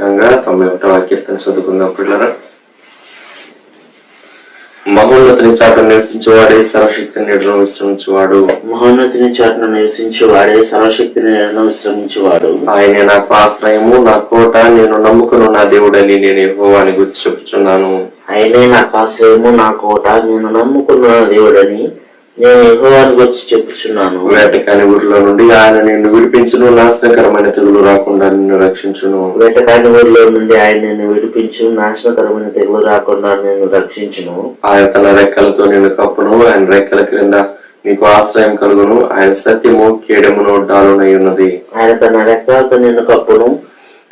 ప్రత్యేకంగా 91వ కీర్తన చదువుకుందాం పిల్లరా. మహోన్నతుని చాటును నివసించేవాడే సర్వశక్తిని నీడలో విశ్రమించేవాడు. మహోన్నతుని చాటును నివసించేవాడే సర్వశక్తిని నీడలో విశ్రమించేవాడు. ఆయనే నాకు ఆశ్రయము, నా కోట, నేను నమ్ముకున్న నా దేవుడని నేను యెహోవాని గురించి చెప్పుచున్నాను. ఆయనే నాకు ఆశ్రయము, నా కోట, నేను నమ్ముకున్న నా దేవుడని నేను యెహోవాని గురించి చెప్పుచున్నాను. వేటకాని ఊరిలో నుండి ఆయన నిన్ను విడిపించును, నాశనకరమైన తెగులు రాకుండా నిన్ను రక్షించును. వేటకాని ఊరిలో నుండి ఆయన నిన్ను విడిపించును, నాశనకరమైన తెగులు రాకుండా నిన్ను రక్షించును. ఆయన తన రెక్కలతో నిన్ను కప్పును, ఆయన రెక్కల క్రింద నీకు ఆశ్రయం కలుగును. ఆయన సత్యము కేడమును డాలునై ఉన్నది. ఆయన తన రెక్కలతో నిన్ను కప్పును,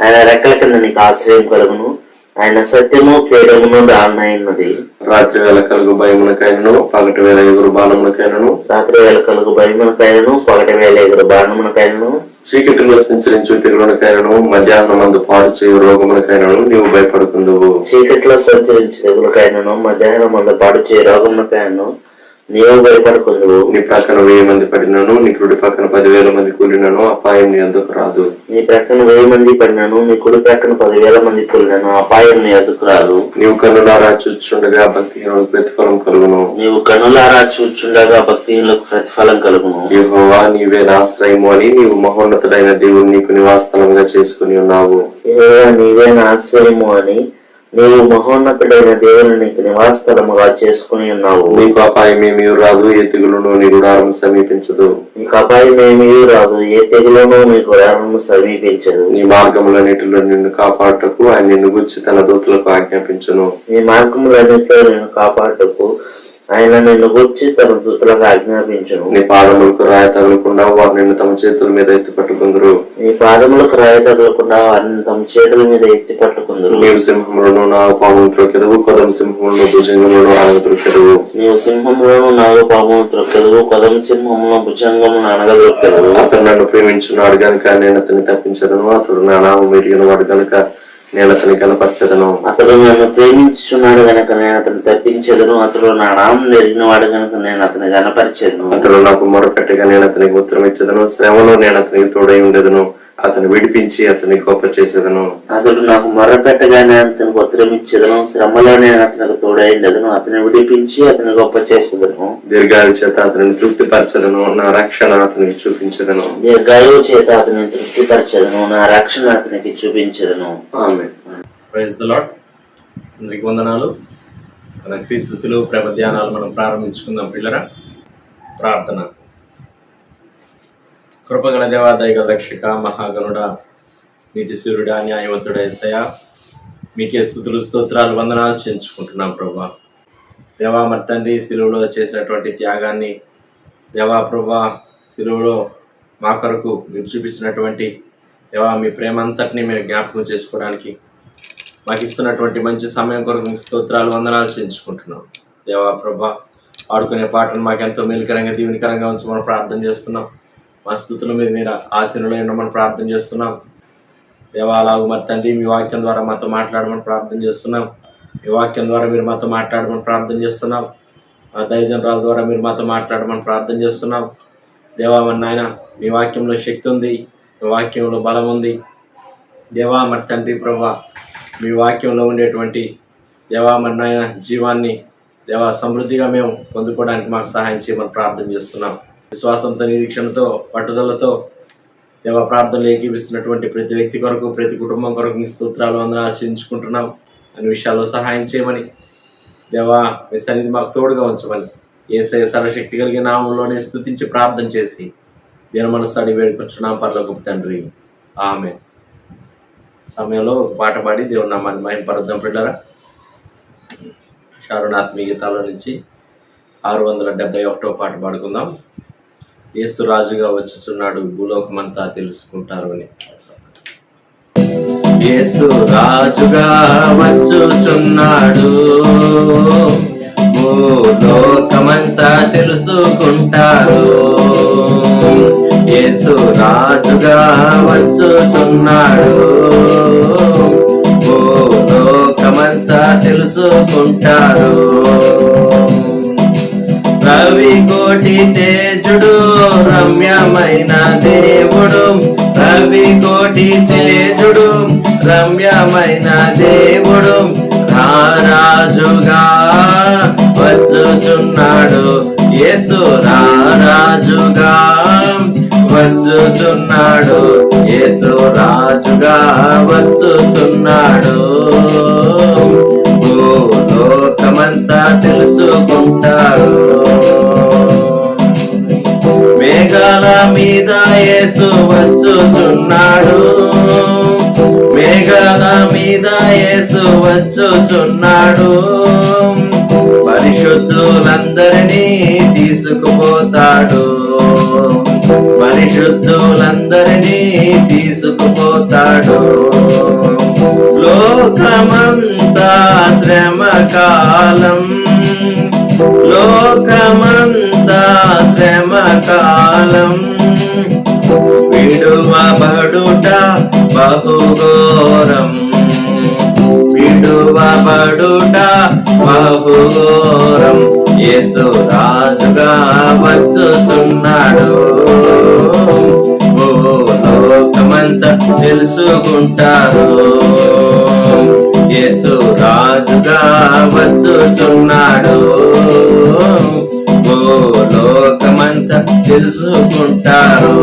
ఆయన రెక్కల కింద నీకు ఆశ్రయం కలుగును. ఆయన సత్యము కేడమును డాలునై ఉన్నది. రాత్రి వేళ కలుగు భయమునకైనను, పగటి వేళ ఎగురు బాణమునకైనను, రాత్రి వేళ కలుగు భయమునకైనను, పగటి వేళ ఎగురు బాణమునకైనను, చీకటిలో సంచరించు తెగులునకైనను, మధ్యాహ్నమందు పాడు చేయు రోగమునకైనను నీవు భయపడుకుందువు. చీకటిలో సంచరించు తెగులకైనను, మధ్యాహ్నమందు పాడు చేయు రోగమునకైనను నీవు భయపడుకుందువు. నీ ప్రక్కన 1000 మంది పడినను, నీ కుడి పక్కన 10,000 మంది కూలినను అపాయం నీ అందుకు రాదు. నీ ప్రక్కన 1000 మంది పడినను, నీ కుడి ప్రక్కన 10,000 మంది కూలినను అపాయం నీ అందుకు రాదు. నీవు కన్నులారా చూచుండగా భక్తిహీనులకు ప్రతిఫలం కలుగును. నీవు కన్నులారా చూచుండగా భక్తిహీనులకు ప్రతిఫలం కలుగును. యెహోవా నీవే నా ఆశ్రయము అని నీవు మహోన్నతుడైన దేవుడు నీకు నివాసస్థలంగా చేసుకుని ఉన్నావు. యెహోవా నీవే నా ఆశ్రయము అని నీవు మహోన్నతుడైన దేవుని నీకు నివాసస్థలముగా చేసుకుని ఉన్నావు. నీకు అపాయమేమీ రాదు, ఏ తెగులును నీ గుడారం సమీపించదు. నీకు అపాయమేమీ రాదు, ఏ తెగులును నీ గుడారము సమీపించదు. నీ మార్గములన్నిటిలో నిన్ను కాపాడుటకు ఆయన నిన్ను గురించి తన దూతలకు ఆజ్ఞాపించును. నీ మార్గములన్నిటిలో నిన్ను కాపాడుటకు ఆయన నిన్ను గురించి తన దూతలకు ఆజ్ఞాపించును. నీ పాదములకు రాయి తగలకుండా వారు నిన్ను తమ చేతుల మీద ఎత్తి పట్టుకుందరు. నీ పాదములకు రాయి తగలకుండా వారిని తమ చేతుల మీద ఎత్తి పట్టుకుందరు. నీవు సింహములను నాగపామును త్రొక్కెదవు, కొదమ సింహములను భుజంగములను అనగదొక్కెదవు. నీవు సింహములను నాగపామును త్రొక్కెదవు, కొదమ సింహములను భుజంగమును అనగదొక్కెదవు. అతడు నన్ను ప్రేమించున్నాడు గనుక నేను అతన్ని తప్పించదను, అతడు నా నామం ఎరిగిన వాడు గనుక నేను అతని కనపరచదను. అతడు నన్ను ప్రేమించుచున్నాడు గనక నేను అతను తప్పించదను, అతడు నా నామం ఎరిగిన వాడు గనక నేను అతని కనపరచదను. అతడు నాకు మొరపెట్టగా నేను అతనికి ఉత్తరం ఇచ్చదను, శ్రమలో నేను అతనికి తోడై ఉండేదను, అతను విడిపించి అతని గొప్ప చేసేదను. అతడు నాకు మొరపెట్టగా నేను అతనికి ఉత్తరం ఇచ్చేదను, శ్రమలో నేను అతనికి తోడై ఉండేదను, అతని విడిపించి అతని గొప్ప చేసేదను. దీర్ఘాయు చేత అతనిని తృప్తిపరచదను, నా రక్షణ అతనికి చూపించదను. దీర్ఘాయువు చేత అతని తృప్తిపరచదను, నా రక్షణ అతనికి చూపించదను. ఆమేన్. Praise the lord. అందరికి వందనాలు. మన క్రీస్తు శిలువ ప్రేమ ధ్యానాలు మనం ప్రారంభించుకుందాం పిల్లరా. ప్రార్థన. కృపగల దేవా, దయగల రక్షక, మహాగణుడ, నీతి సూర్యుడా, న్యాయవంతుడ యేసయ్యా, మీకే స్తుతులు స్తోత్రాలు వందనాలు చెల్లించుకుంటున్నాం ప్రభా. దేవా మరి తండ్రి, శిలువలో చేసినటువంటి త్యాగాన్ని దేవా ప్రభా, శిలువలో మా కొరకు మీరు చూపించినటువంటి దేవా మీ ప్రేమ అంతటినీ మేము జ్ఞాపకం చేసుకోవడానికి మాకు ఇస్తున్నటువంటి మంచి సమయం కొరకు మీ స్తోత్రాలు వందనాలు చెల్లించుకుంటున్నాం. దేవా ప్రభా, ఆడుకునే పాటను మాకెంతో మేలుకరంగా దీవెనకరంగా ఉంచమని ప్రార్థన చేస్తున్నాం. మా స్థుతుల మీద మీరు ఆశీనులో ఉండమని ప్రార్థన చేస్తున్నాం. దేవా అలాగూ మరి తండ్రి మీ వాక్యం ద్వారా మాతో మాట్లాడమని ప్రార్థన చేస్తున్నాం. మీ వాక్యం ద్వారా మీరు మాతో మాట్లాడమని ప్రార్థన చేస్తున్నాం. మా దైవజనరాల ద్వారా మీరు మాతో మాట్లాడమని ప్రార్థన చేస్తున్నాం. దేవా మరి నాయన, మీ వాక్యంలో శక్తి ఉంది, మీ వాక్యంలో బలం ఉంది. దేవా మరి తండ్రి ప్రభా, మీ వాక్యంలో ఉండేటువంటి దేవా మరి నాయన జీవాన్ని దేవా సమృద్ధిగా మేము పొందుకోవడానికి మాకు సహాయం చేయమని ప్రార్థన చేస్తున్నాం. విశ్వాసంతో, నిరీక్షణతో, పట్టుదలతో దేవా ప్రార్థనలు ఏకీపిస్తున్నటువంటి ప్రతి వ్యక్తి కొరకు, ప్రతి కుటుంబం కొరకు మీ స్తోత్రాలు వందనాలు చెల్లించుకుంటున్నాం. అన్ని విషయాల్లో సహాయం చేయమని దేవా మీ సన్నిధి మాకు తోడుగా ఉంచమని యేసయ్య సర్వశక్తి కలిగిన నామంలోనే స్తుతించి ప్రార్థన చేసి దీని మనసు అడిగి వేడుకొచ్చున్నాం పరలోకపు తండ్రి. ఆమేన్. సమయంలో ఒక పాట పాడి దేవుని నామాన్ని మహిమపరుద్దాం పిల్లరా. శారుణాత్మీయ గీతాల నుంచి 671వ పాట పాడుకుందాం. యేసు రాజుగా వచ్చుచున్నాడు, భూలోకమంతా తెలుసుకుంటారు అని. యేసు రాజుగా వచ్చుచున్నాడు, భూలోకమంతా తెలుసుకుంటారు. యేసు రాజుగా వచ్చుచున్నాడు, భూలోకమంతా తెలుసుకుంటారు. రవి కోటి తేజుడు, రమ్యమైన దేవుడు, రవి కోటి తేజుడు, రమ్యమైన దేవుడు రారాజుగా వచ్చుచున్నాడు. యేసు రారాజుగా వచ్చుచున్నాడు. యేసు రాజుగా వచ్చుచున్నాడు. ఓ లోకమంతా తెలుసుకుంటారు. మేఘాల మీద యేసు వచ్చుచున్నాడు. మేఘాల మీద యేసు వచ్చుచున్నాడు. పరిశుద్ధులందరినీ తీసుకుపోతాడు. పరిశుద్ధులందరినీ తీసుకుపోతాడు. లోకమంతా శ్రమకాలం. లోకమంతా శ్రమకాలం. విడువబడుట బహుఘోరం. విడువబడుట బహుఘోరం. యేసు రాజుగా వచ్చుచున్నాడు. ఓ లోకమంతా తెలుసుకుంటారు. యేసు రాజుగా వచ్చుచున్నాడు. ఓ లోకమంతా తెలుసుకుంటారు.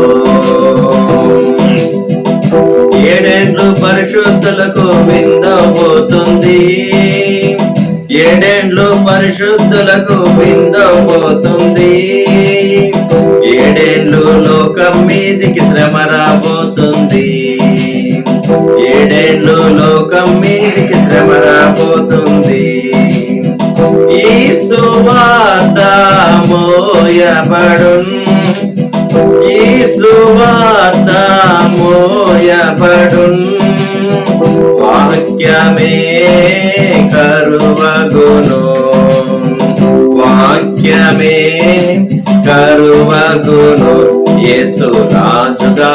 ఏడేండ్లు పరిశుద్ధులకు విందబోతుంది. ఏడేండ్లు పరిశుద్ధులకు విందబోతుంది. ఏడేండ్లు లోకం మీదికి శ్రమ రాబోతుంది. ఏడేండ్లు లోకం మీదికి శ్రమ రాబోతుంది. ఈ సువార్త మోయబడున్. ఈ సువార్త మోయబడున్. వాక్యమే కరువగును. వాక్యమే కరువగును. యేసు రాజుగా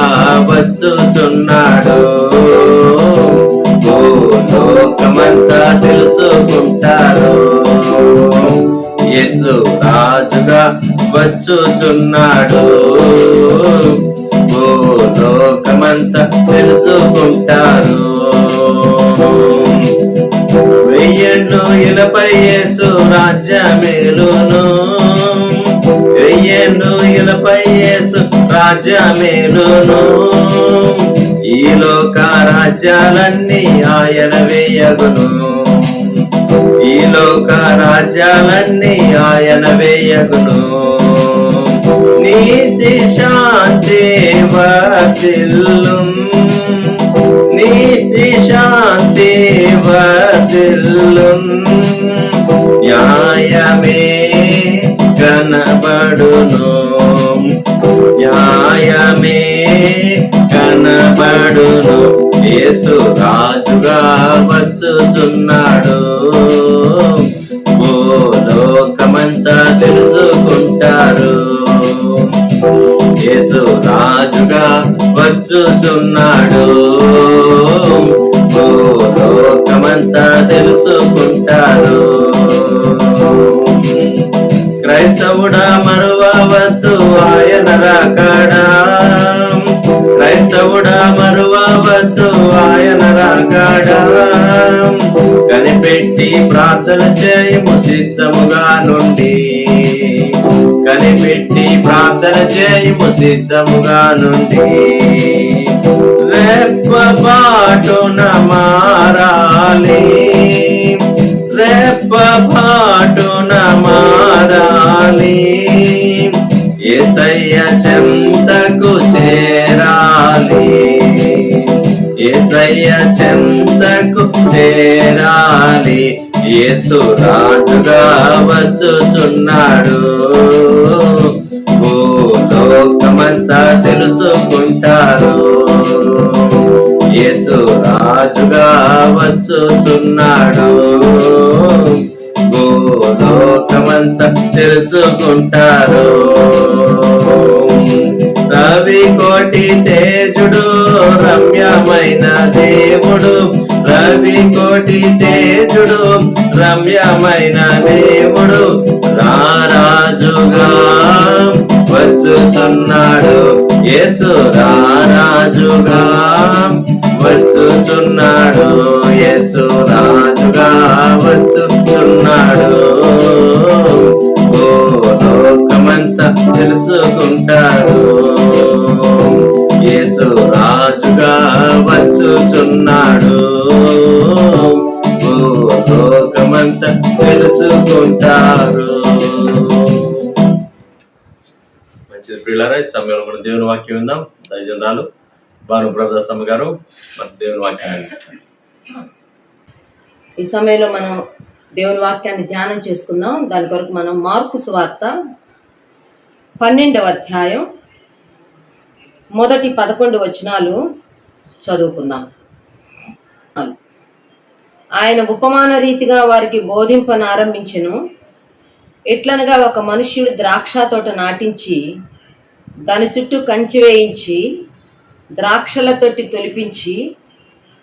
వచ్చుచున్నాడు. ఓ లోకమంతా తెలుసుకుంటారు. యేసు రాజుగా వచ్చుచున్నాడు. ఓ లోకమంతా తెలుసుకుంటారు. వెయ్యేండ్లు ఇలపై యేసు రాజ్యమేలును. వెయ్యేండ్లు ఇలపై యేసు రాజ్యమేలును. ఈ లోక రాజ్యాలన్నీ ఆయన వేయగును. ఈ లోక రాజ్యాలన్నీ ఆయన వేయగును. నీతి శాంతి వర్ధిల్లును. నీతి శాంతి వర్ధిల్లును. న్యాయమే కనబడును. న్యాయమే కనబడును. యేసు రాజుగా వచ్చుచున్నాడు. ఓ లోకమంతా తెలుసుకుంటారు. యేసు రాజుగా వచ్చుచున్నాడు. ఓ లోకమంతా తెలుసుకుంటారు. క్రైస్తవుడా మరువవద్దు ఆయన రాకడా. క్రైస్తవుడా మరువవద్దు ఆయన రాకడా. కనిపెట్టి ప్రార్థన చేయము సిద్ధముగా నుండి. కనిపెట్టి ప్రార్థన చేయము సిద్ధముగా నుండి. రెప్పపాటున మారాలి. రెప్పపాటున మారాలి. యేసయ్య చెంతకు చేరాలి. యేసయ్య చెంతకు చేరాలి. యేసు రాజుగా వచ్చుచున్నాడు. ఓ లోకమంతా తెలుసుకుంటారు. యేసు రాజుగా వచ్చుచున్నాడు. ఓ లోకమంతా తెలుసుకుంటారు. రవి కోటి తేజుడు రమ్యమైన దేవుడు. రవి కోటి తేజుడు రమ్యమైన దేవుడు. రారాజుగా వచ్చుచున్నాడు. యేసు రారాజుగా వచ్చు వచ్చుచున్నాడు, యేసు రాజుగా వచ్చుచున్నాడు. ఓ లోకమంతా తెలుసుకుంటాడు, యేసు రాజుగా వచ్చుచున్నాడు. ఓ లోకమంతా తెలుసుకుంటారు. మంచిది ప్రియులారా, ఈ సమయంలో మనం దేవుని వాక్యం విందాం. దైవజనురాలు భాను ప్రభాసమ్మ గారు మన దేవుని వాక్యాన్ని అందిస్తారు. ఈ సమయంలో మనం దేవుని వాక్యాన్ని ధ్యానం చేసుకుందాం. దాని కొరకు మనం మార్కు సువార్త 12వ అధ్యాయం మొదటి 11 వచనాలు చదువుకుందాం. ఆయన ఉపమాన రీతిగా వారికి బోధింపనారంభించెను. ఎట్లనగా ఒక మనుష్యుడు ద్రాక్ష తోట నాటించి దాని చుట్టూ కంచె వేయించి ద్రాక్షల తొట్టి తొలిపించి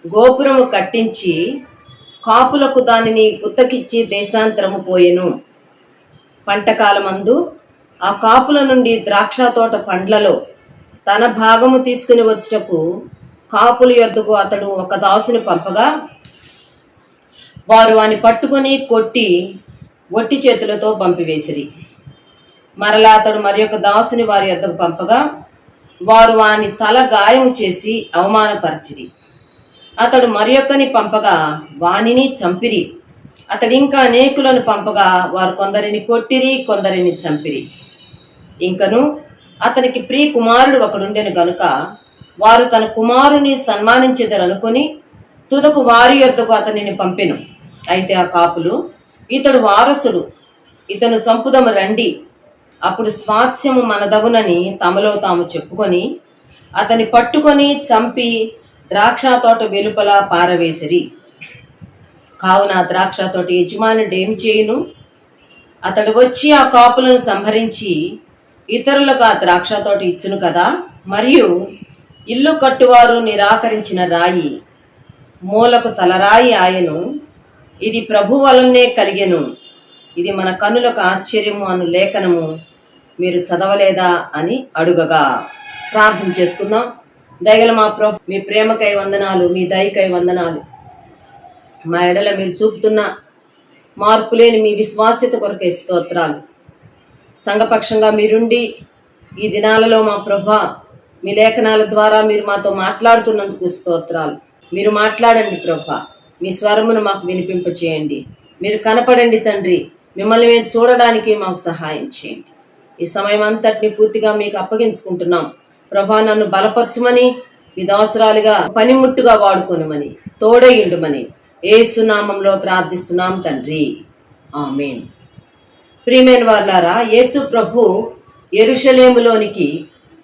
గోపురము కట్టించి కాపులకు దానిని గుత్తకిచ్చి దేశాంతరము పోయెను. పంటకాలమందు ఆ కాపుల నుండి ద్రాక్ష తోట పండ్లలో తన భాగము తీసుకుని వచ్చుటకు కాపుల యొద్దకు అతడు ఒక దాసుని పంపగా వారు వాని పట్టుకొని కొట్టి ఒట్టి చేతులతో పంపివేసిరి. మరలా అతడు మరి ఒక దాసుని వారి యొద్దకు పంపగా వారు వాని తల గాయము చేసి అవమానపరిచిరి. అతడు మరి ఒక్కని పంపగా వానిని చంపిరి. అతడు ఇంకా అనేకులను పంపగా వారు కొందరిని కొట్టిరి, కొందరిని చంపిరి. ఇంకను అతనికి ప్రియ కుమారుడు ఒకడుండెను గనుక వారు తన కుమారుని సన్మానించెదరనుకొని తుదకు వారి యొద్దకు అతనిని పంపెను. అయితే ఆ కాపులు, ఇతడు వారసుడు, ఇతను చంపుదము రండి, అప్పుడు స్వాస్యము మనదగునని తమలో తాము చెప్పుకొని అతని పట్టుకొని చంపి ద్రాక్ష తోట వెలుపల పారవేసిరి. కావున ద్రాక్ష తోట యజమానుడు ఏమి చేయును? అతడు వచ్చి ఆ కాపులను సంహరించి ఇతరులకు ఆ ద్రాక్ష తోట ఇచ్చును కదా. మరియు ఇల్లు కట్టువారు నిరాకరించిన రాయి మూలకు తలరాయి ఆయను. ఇది ప్రభు వలనే కలిగెను, ఇది మన కన్నులకు ఆశ్చర్యము అను లేఖనము మీరు చదవలేదా అని అడుగగా. ప్రార్థన చేసుకుందాం. దయగల మా ప్రభు, మీ ప్రేమకై వందనాలు, మీ దయకై వందనాలు. మా ఎడల మీరు చూపుతున్న మార్పులేని మీ విశ్వాస్యత కొరకై స్తోత్రాలు. సంఘపక్షంగా మీరుండి ఈ దినాలలో మా ప్రభా మీ లేఖనాల ద్వారా మీరు మాతో మాట్లాడుతున్నందుకు స్తోత్రాలు. మీరు మాట్లాడండి ప్రభా, మీ స్వరమును మాకు వినిపింపచేయండి. మీరు కనపడండి తండ్రి, మిమ్మల్ని మేము చూడడానికి మాకు సహాయం చేయండి. ఈ సమయం అంతటిని పూర్తిగా మీకు అప్పగించుకుంటున్నాం ప్రభా. నన్ను బలపరచమని, మీ దాసురాలిగా పనిముట్టుగా వాడుకొనమని, తోడయుండుమని యేసు నామములో ప్రార్థిస్తున్నాం తండ్రి, ఆమేన్. ప్రియమైన వారులారా, యేసు ప్రభు యెరూషలేములోనికి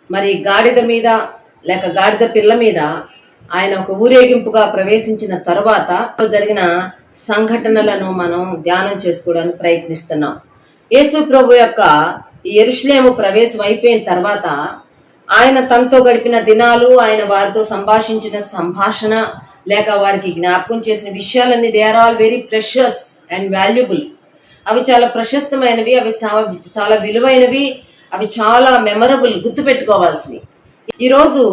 మరి గాడిద మీద లేక గాడిద పిల్ల మీద ఆయన ఒక ఊరేగింపుగా ప్రవేశించిన తర్వాత జరిగిన సంఘటనలను మనం ధ్యానం చేసుకోవడానికి ప్రయత్నిస్తున్నాం. యేసు ప్రభు యొక్క యెరూషలేము ప్రవేశం అయిపోయిన తర్వాత ఆయన తనతో గడిపిన దినాలు, ఆయన వారితో సంభాషించిన సంభాషణ లేక వారికి జ్ఞాపకం చేసిన విషయాలన్నీ they are all very precious and valuable. అవి చాలా ప్రశస్తమైనవి, అవి చాలా విలువైనవి, అవి చాలా మెమరబుల్, గుర్తుపెట్టుకోవాల్సినవి. ఈరోజు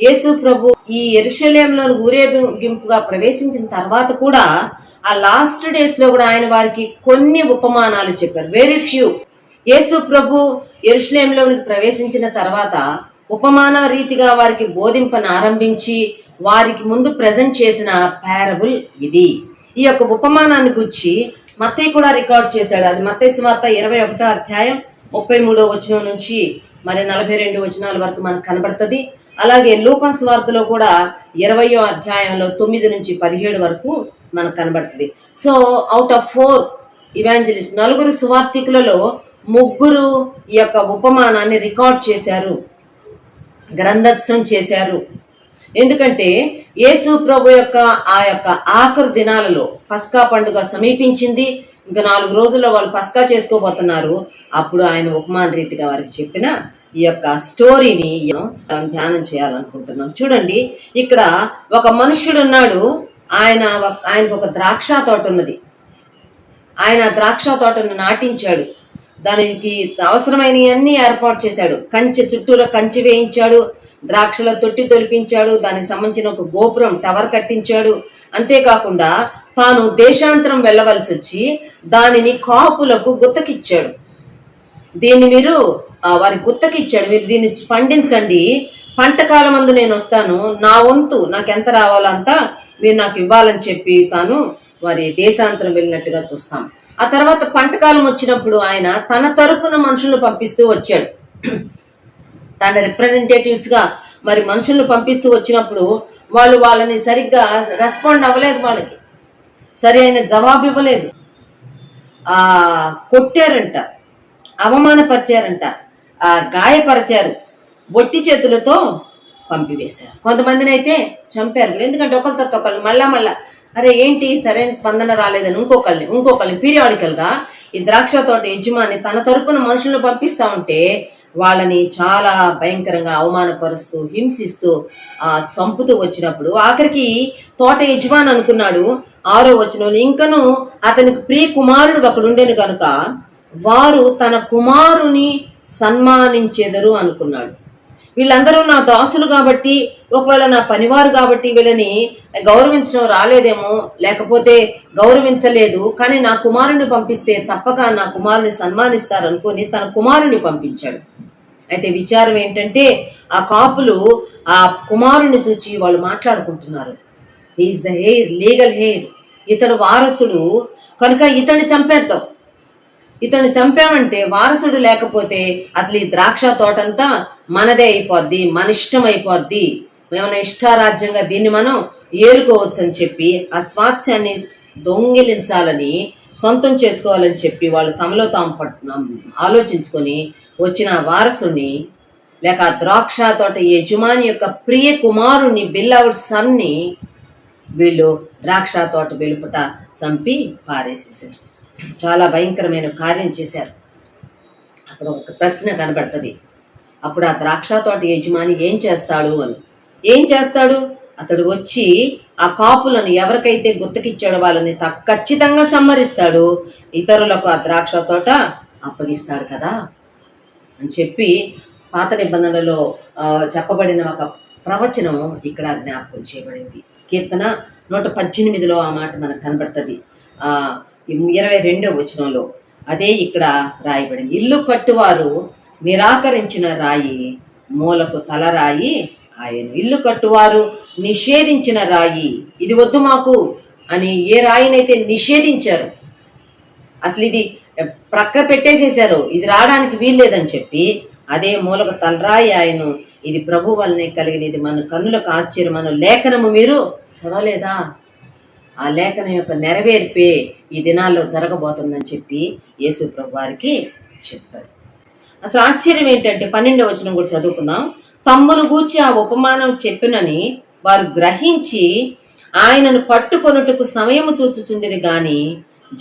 యేసు ప్రభు ఈ యెరూషలేములో ఊరేగింపుగా ప్రవేశించిన తర్వాత కూడా ఆ లాస్ట్ డేస్ లో కూడా ఆయన వారికి కొన్ని ఉపమానాలు చెప్పారు. Very few. యేసు ప్రభు యెరూషలేములోనికి ప్రవేశించిన తర్వాత ఉపమాన రీతిగా వారికి బోధింపనారంభించి వారికి ముందు ప్రజెంట్ చేసిన పారబుల్ ఇది. ఈ యొక్క ఉపమానాన్ని గురించి మత్తయి కూడా రికార్డ్ చేశాడు. అది మత్తయి సువార్త 21వ అధ్యాయం 33వ వచనం నుంచి మరి 42 వచనాల వరకు మనకు కనబడుతుంది. అలాగే లూకా సువార్తలో కూడా 20వ అధ్యాయంలో 9 నుంచి 17 వరకు మనకు కనబడుతుంది. సో అవుట్ ఆఫ్ 4 ఇవాంజలిస్ట్, 4 సువార్తికులలో 3 ఈ యొక్క ఉపమానాన్ని రికార్డ్ చేశారు, గ్రంథస్థం చేశారు. ఎందుకంటే యేసు ప్రభు యొక్క ఆ యొక్క ఆఖరు దినాలలో పస్కా పండుగ సమీపించింది. ఇంకా 4 రోజుల్లో వాళ్ళు పస్కా చేసుకోబోతున్నారు. అప్పుడు ఆయన ఉపమాన రీతిగా వారికి చెప్పిన ఈ యొక్క స్టోరీని ధ్యానం చేయాలనుకుంటున్నాం. చూడండి, ఇక్కడ ఒక మనుష్యుడు ఉన్నాడు. ఆయనకు ఒక ద్రాక్ష తోట ఉన్నది. ఆయన ద్రాక్ష తోటను నాటించాడు, దానికి అవసరమైనవన్నీ ఏర్పాటు చేశాడు. కంచె చుట్టూరా కంచె వేయించాడు, ద్రాక్షల తొట్టి తొలిపించాడు, దానికి సంబంధించిన ఒక గోపురం టవర్ కట్టించాడు. అంతేకాకుండా తాను దేశాంతరం వెళ్ళవలసి వచ్చి దానిని కాపులకు గుత్తకిచ్చాడు. దీన్ని మీరు వారి గుత్తకిచ్చాడు, మీరు దీన్ని పండించండి, పంట కాలం అందు నేను వస్తాను, నా వంతు నాకు ఎంత రావాలో అంతా మీరు నాకు ఇవ్వాలని చెప్పి తాను వారి దేశాంతరం వెళ్ళినట్టుగా చూస్తాం. ఆ తర్వాత పంట కాలం వచ్చినప్పుడు ఆయన తన తరపున మనుషులను పంపిస్తూ వచ్చాడు. తన రిప్రజెంటేటివ్స్గా మరి మనుషులను పంపిస్తూ వచ్చినప్పుడు వాళ్ళని సరిగ్గా రెస్పాండ్ అవ్వలేదు, వాళ్ళకి సరి అయిన జవాబు ఇవ్వలేదు, కొట్టారంట, అవమానపరిచారంట, గాయపరిచారు, ఒట్టి చేతులతో పంపివేశారు. కొంతమందిని అయితే చంపారు కూడా. ఎందుకంటే ఒకరి తర్వాత ఒకళ్ళు మళ్ళా అరే ఏంటి సరైన స్పందన రాలేదని ఇంకొకళ్ళని పీరియాడికల్గా ఈ ద్రాక్ష తోట యజమాని తన తరపున మనుషులను పంపిస్తూ ఉంటే వాళ్ళని చాలా భయంకరంగా అవమానపరుస్తూ హింసిస్తూ చంపుతూ వచ్చినప్పుడు ఆఖరికి తోట యజమాని అనుకున్నాడు 6వ వచనంలో, ఇంకను అతనికి ప్రియ కుమారుడు అక్కడ ఉండేను కనుక వారు తన కుమారుని సన్మానించెదరు అనుకున్నాడు. వీళ్ళందరూ నా దాసులు కాబట్టి, ఒకవేళ నా పనివారు కాబట్టి వీళ్ళని గౌరవించడం రాలేదేమో, లేకపోతే గౌరవించలేదు, కానీ నా కుమారుని పంపిస్తే తప్పక నా కుమారుని సన్మానిస్తారు అనుకొని తన కుమారుని పంపించాడు. అయితే విచారం ఏంటంటే ఆ కాపులు ఆ కుమారుని చూచి వాళ్ళు మాట్లాడుకుంటున్నారు, he is the heir, legal heir, ఇతడు వారసుడు కనుక ఇతన్ని చంపేద్దాం, ఇతన్ని చంపామంటే వారసుడు లేకపోతే అసలు ఈ ద్రాక్ష తోటంతా మనదే అయిపోద్ది, మన ఇష్టం అయిపోద్ది, మన ఇష్టారాజ్యంగా దీన్ని మనం ఏలుకోవచ్చు అని చెప్పి ఆ స్వాస్థ్యాన్ని దొంగిలించాలని సొంతం చేసుకోవాలని చెప్పి వాళ్ళు తమలో తాము ఆలోచించుకొని వచ్చిన వారసుని లేక ఆ ద్రాక్ష తోట యజమాని యొక్క ప్రియ కుమారుని బిల్లవుడ్ సన్ని వీళ్ళు ద్రాక్ష తోట వెలుపట చంపి పారేసేసారు. చాలా భయంకరమైన కార్యం చేశారు. అక్కడ ఒక ప్రశ్న కనబడుతుంది. అప్పుడు ఆ ద్రాక్ష తోట యజమాని ఏం చేస్తాడు అని. ఏం చేస్తాడు? అతడు వచ్చి ఆ కాపులను ఎవరికైతే గుత్తకిచ్చాడో వాళ్ళని ఖచ్చితంగా సంహరిస్తాడు, ఇతరులకు ఆ ద్రాక్ష తోట అప్పగిస్తాడు కదా అని చెప్పి పాత నిబంధనలో చెప్పబడిన ఒక ప్రవచనం ఇక్కడ జ్ఞాపకం చేయబడింది. కీర్తన 118లో ఆ మాట మనకు కనబడుతుంది. 22వ వచనంలో అదే ఇక్కడ రాయబడింది. ఇల్లు కట్టువారు నిరాకరించిన రాయి మూలకు తలరాయి ఆయన. ఇల్లు కట్టువారు నిషేధించిన రాయి, ఇది వద్దు మాకు అని ఏ రాయినైతే నిషేధించారు, అసలు ఇది ప్రక్క పెట్టేసేసారు, ఇది రావడానికి వీల్లేదని చెప్పి అదే మూలకు తలరాయి ఆయన, ఇది ప్రభు వల్లనే కలిగిన, ఇది మన కన్నులకు ఆశ్చర్యం, మన లేఖనము మీరు చదవలేదా? ఆ లేఖనం యొక్క నెరవేర్పే ఈ దినాల్లో జరగబోతుందని చెప్పి యేసు ప్రభు వారికి చెప్పారు. అసలు ఆశ్చర్యం ఏంటంటే 12వ వచనం కూడా చదువుకుందాం. తమ్మును గూర్చి ఆ ఉపమానం చెప్పినని వారు గ్రహించి ఆయనను పట్టుకొనుటకు సమయము చూచుచుండిరి గాని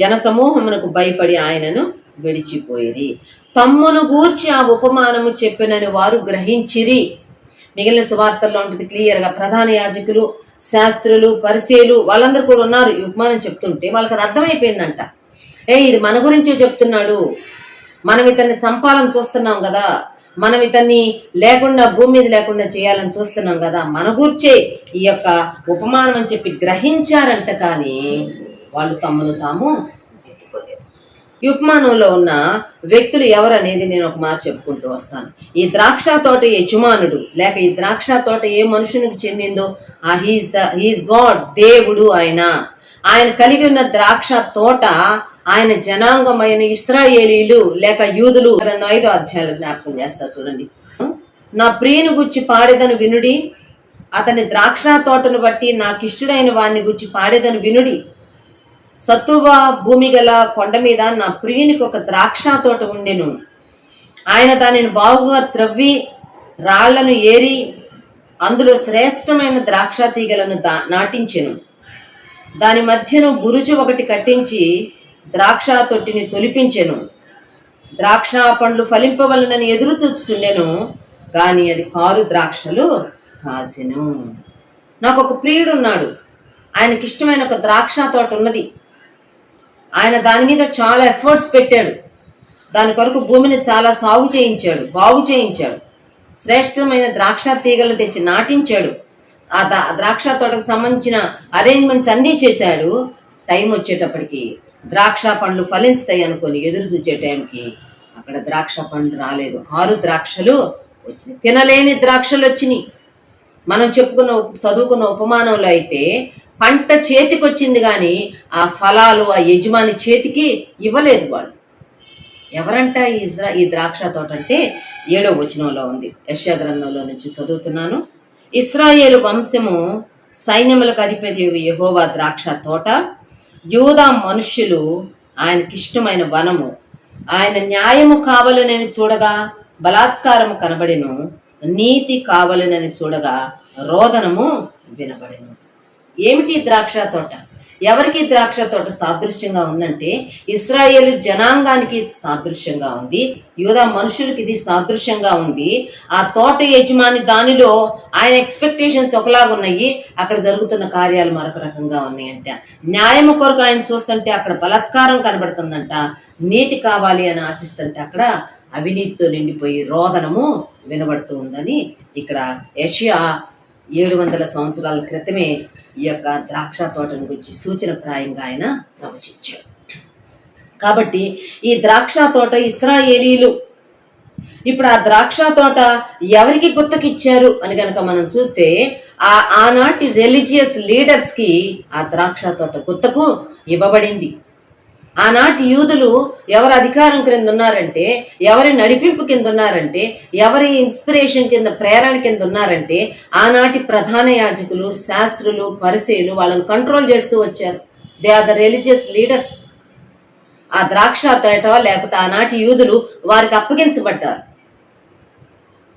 జనసమూహమునకు భయపడి ఆయనను విడిచిపోయిరి. తమ్మును గూర్చి ఆ ఉపమానము చెప్పినని వారు గ్రహించిరి. మిగిలిన సువార్తల్లో ఉంటుంది క్లియర్గా. ప్రధాన యాజకులు, శాస్త్రులు, పరిసేలు వాళ్ళందరూ కూడా ఉన్నారు. ఈ ఉపమానం చెప్తుంటే వాళ్ళకి అది అర్థమైపోయిందంట. ఇది మన గురించే చెప్తున్నాడు, మనం ఇతన్ని చంపాలని చూస్తున్నాం కదా, మనం ఇతన్ని లేకుండా భూమి మీద లేకుండా చేయాలని చూస్తున్నాం కదా, మన గురించే ఈ యొక్క ఉపమానం అని చెప్పి గ్రహించారంట. కానీ వాళ్ళు తమను తాము ఎత్తుకోలేదు. ఈ ఉపమానంలో ఉన్న వ్యక్తులు ఎవరనేది నేను ఒక మాట చెప్పుకుంటూ వస్తాను. ఈ ద్రాక్ష తోట యజమానుడు లేక ఈ ద్రాక్ష తోట ఏ మనుషునికి చెందిందో హీఈస్ గాడ్, దేవుడు ఆయన కలిగి ఉన్న ద్రాక్ష తోట ఆయన జనాంగమైన ఇశ్రాయేలీలు లేక యూదులు. 5వ అధ్యాయాలు జ్ఞాపకం చేస్తా చూడండి. నా ప్రియుని గుచ్చి పాడేదను వినుడి, అతని ద్రాక్ష తోటను బట్టి నాకిష్టుడైన వాడిని గుచ్చి పాడేదను వినుడి. సత్తువ భూమి గల కొండ మీద నా ప్రియునికి ఒక ద్రాక్ష తోట ఉండెను. ఆయన దానిని బాగుగా త్రవ్వి రాళ్లను ఏరి అందులో శ్రేష్టమైన ద్రాక్ష తీగలను నాటించెను. దాని మధ్యను బురుజు ఒకటి కట్టించి ద్రాక్ష తొట్టిని తొలిపించెను. ద్రాక్ష పండ్లు ఫలింపవలనని ఎదురు చూచుచుండెను, కానీ అది కారు ద్రాక్షలు కాసెను. నాకు ఒక ప్రియుడు ఉన్నాడు, ఆయనకి ఇష్టమైన ఒక ద్రాక్ష తోట ఉన్నది. ఆయన దాని మీద చాలా ఎఫర్ట్స్ పెట్టాడు, దాని కొరకు భూమిని చాలా బాగు చేయించాడు. శ్రేష్టమైన ద్రాక్ష తీగలు తెచ్చి నాటించాడు. ఆ ద్రాక్ష తోటకు సంబంధించిన అరేంజ్మెంట్స్ అన్నీ చేశాడు. టైం వచ్చేటప్పటికి ద్రాక్ష పండ్లు ఫలిస్తాయి అనుకొని ఎదురు చూసే టైంకి అక్కడ ద్రాక్ష పండ్లు రాలేదు, కారు ద్రాక్షలు వచ్చినాయి, తినలేని ద్రాక్షలు వచ్చినాయి. మనం చదువుకున్న ఉపమానంలో అయితే పంట చేతికి వచ్చింది కానీ ఆ ఫలాలు ఆ యజమాని చేతికి ఇవ్వలేదు. వాళ్ళు ఎవరంట ఈ ద్రాక్ష తోట అంటే 7వ వచనంలో ఉంది. యెషయా గ్రంథంలో నుంచి చదువుతున్నాను. ఇశ్రాయేలు వంశము సైన్యములకు అధిపతి యెహోవా ద్రాక్ష తోట, యూదా మనుష్యులు ఆయనకిష్టమైన వనము. ఆయన న్యాయము కావాలనని చూడగా బలాత్కారము కనబడెను, నీతి కావాలనని చూడగా రోదనము వినబడెను. ఏమిటి ద్రాక్ష తోట? ఎవరికి ద్రాక్ష తోట సాదృశ్యంగా ఉందంటే ఇశ్రాయేలు జనాంగానికి సాదృశ్యంగా ఉంది, యూదా మనుషులకి ఇది సాదృశ్యంగా ఉంది. ఆ తోట యజమాని దానిలో ఆయన ఎక్స్పెక్టేషన్స్ ఒకలాగా ఉన్నాయి, అక్కడ జరుగుతున్న కార్యాలు మరొక రకంగా ఉన్నాయంట. న్యాయము కొరకు ఆయన చూస్తుంటే అక్కడ బలాత్కారం కనబడుతుందంట, నీతి కావాలి అని ఆశిస్తుంటే అక్కడ అవినీతితో నిండిపోయి రోదనము వినబడుతూ ఉందని ఇక్కడ యెషయా 700 సంవత్సరాల క్రితమే ఈ యొక్క ద్రాక్ష తోటను గురించి సూచనప్రాయంగా ఆయన ప్రవచించాడు. కాబట్టి ఈ ద్రాక్ష తోట ఇశ్రాయేలీలు. ఇప్పుడు ఆ ద్రాక్ష తోట ఎవరికి గుత్తకిచ్చారు అని కనుక మనం చూస్తే ఆనాటి రిలీజియస్ లీడర్స్కి ఆ ద్రాక్ష తోట గుత్తకు ఇవ్వబడింది. ఆనాటి యూదులు ఎవరి అధికారం కింద ఉన్నారంటే, ఎవరి నడిపింపు కింద ఉన్నారంటే, ఎవరి ఇన్స్పిరేషన్ కింద, ప్రేరణ కింద ఉన్నారంటే ఆనాటి ప్రధాన యాజకులు, శాస్త్రులు, పరిసయ్యులు వాళ్ళని కంట్రోల్ చేస్తూ వచ్చారు. They are the religious leaders. ఆ ద్రాక్ష తోట లేకపోతే ఆనాటి యూదులు వారికి అప్పగించబడ్డారు.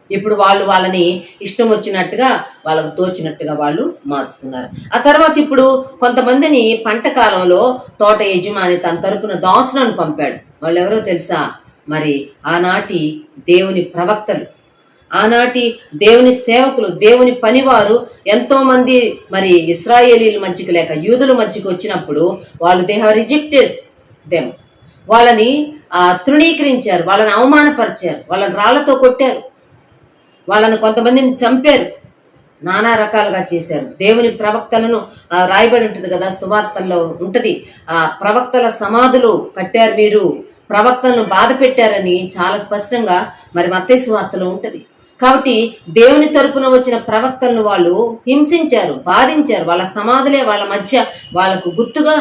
ఇప్పుడు వాళ్ళని ఇష్టం వచ్చినట్టుగా వాళ్ళకు తోచినట్టుగా వాళ్ళు మార్చుకున్నారు. ఆ తర్వాత ఇప్పుడు కొంతమందిని పంట కాలంలో తోట యజమాని తన తరపున దాసులను పంపాడు. వాళ్ళు ఎవరో తెలుసా? మరి ఆనాటి దేవుని ప్రవక్తలు, ఆనాటి దేవుని సేవకులు, దేవుని పనివారు. ఎంతో మంది మరి ఇశ్రాయేలీల మధ్యకి లేక యూదుల మధ్యకి వచ్చినప్పుడు వాళ్ళు దే హావ్ రిజెక్టెడ్ దెమ్. వాళ్ళని తృణీకరించారు, వాళ్ళని అవమానపరిచారు, వాళ్ళని రాళ్లతో కొట్టారు, వాళ్ళను కొంతమందిని చంపారు, నానా రకాలుగా చేశారు. దేవుని ప్రవక్తలను రాయబడి ఉంటుంది కదా, సువార్తల్లో ఉంటుంది, ఆ ప్రవక్తల సమాధులు కట్టారు, మీరు ప్రవక్తలను బాధ పెట్టారని చాలా స్పష్టంగా మరి మత్తయి సువార్తలో ఉంటుంది. కాబట్టి దేవుని తరపున వచ్చిన ప్రవక్తలను వాళ్ళు హింసించారు, బాధించారు. వాళ్ళ సమాధులే వాళ్ళ మధ్య వాళ్ళకు గుర్తుగా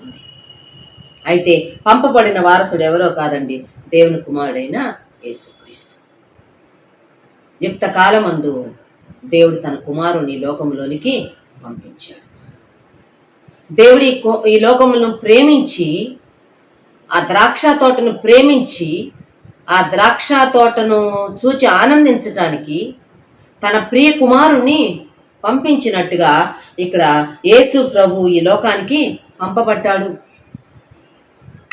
ఉంది. అయితే పంపబడిన వారసుడు ఎవరో కాదండి, దేవుని కుమారుడైన యేసుక్రీస్తు. యుక్త కాలమందు దేవుడు తన కుమారుని లోకంలోనికి పంపించాడు. దేవుడి ఈ లోకములను ప్రేమించి, ఆ ద్రాక్ష తోటను ప్రేమించి, ఆ ద్రాక్ష తోటను చూచి ఆనందించటానికి తన ప్రియ కుమారుణ్ణి పంపించినట్టుగా ఇక్కడ యేసు ప్రభు ఈ లోకానికి పంపబడ్డాడు.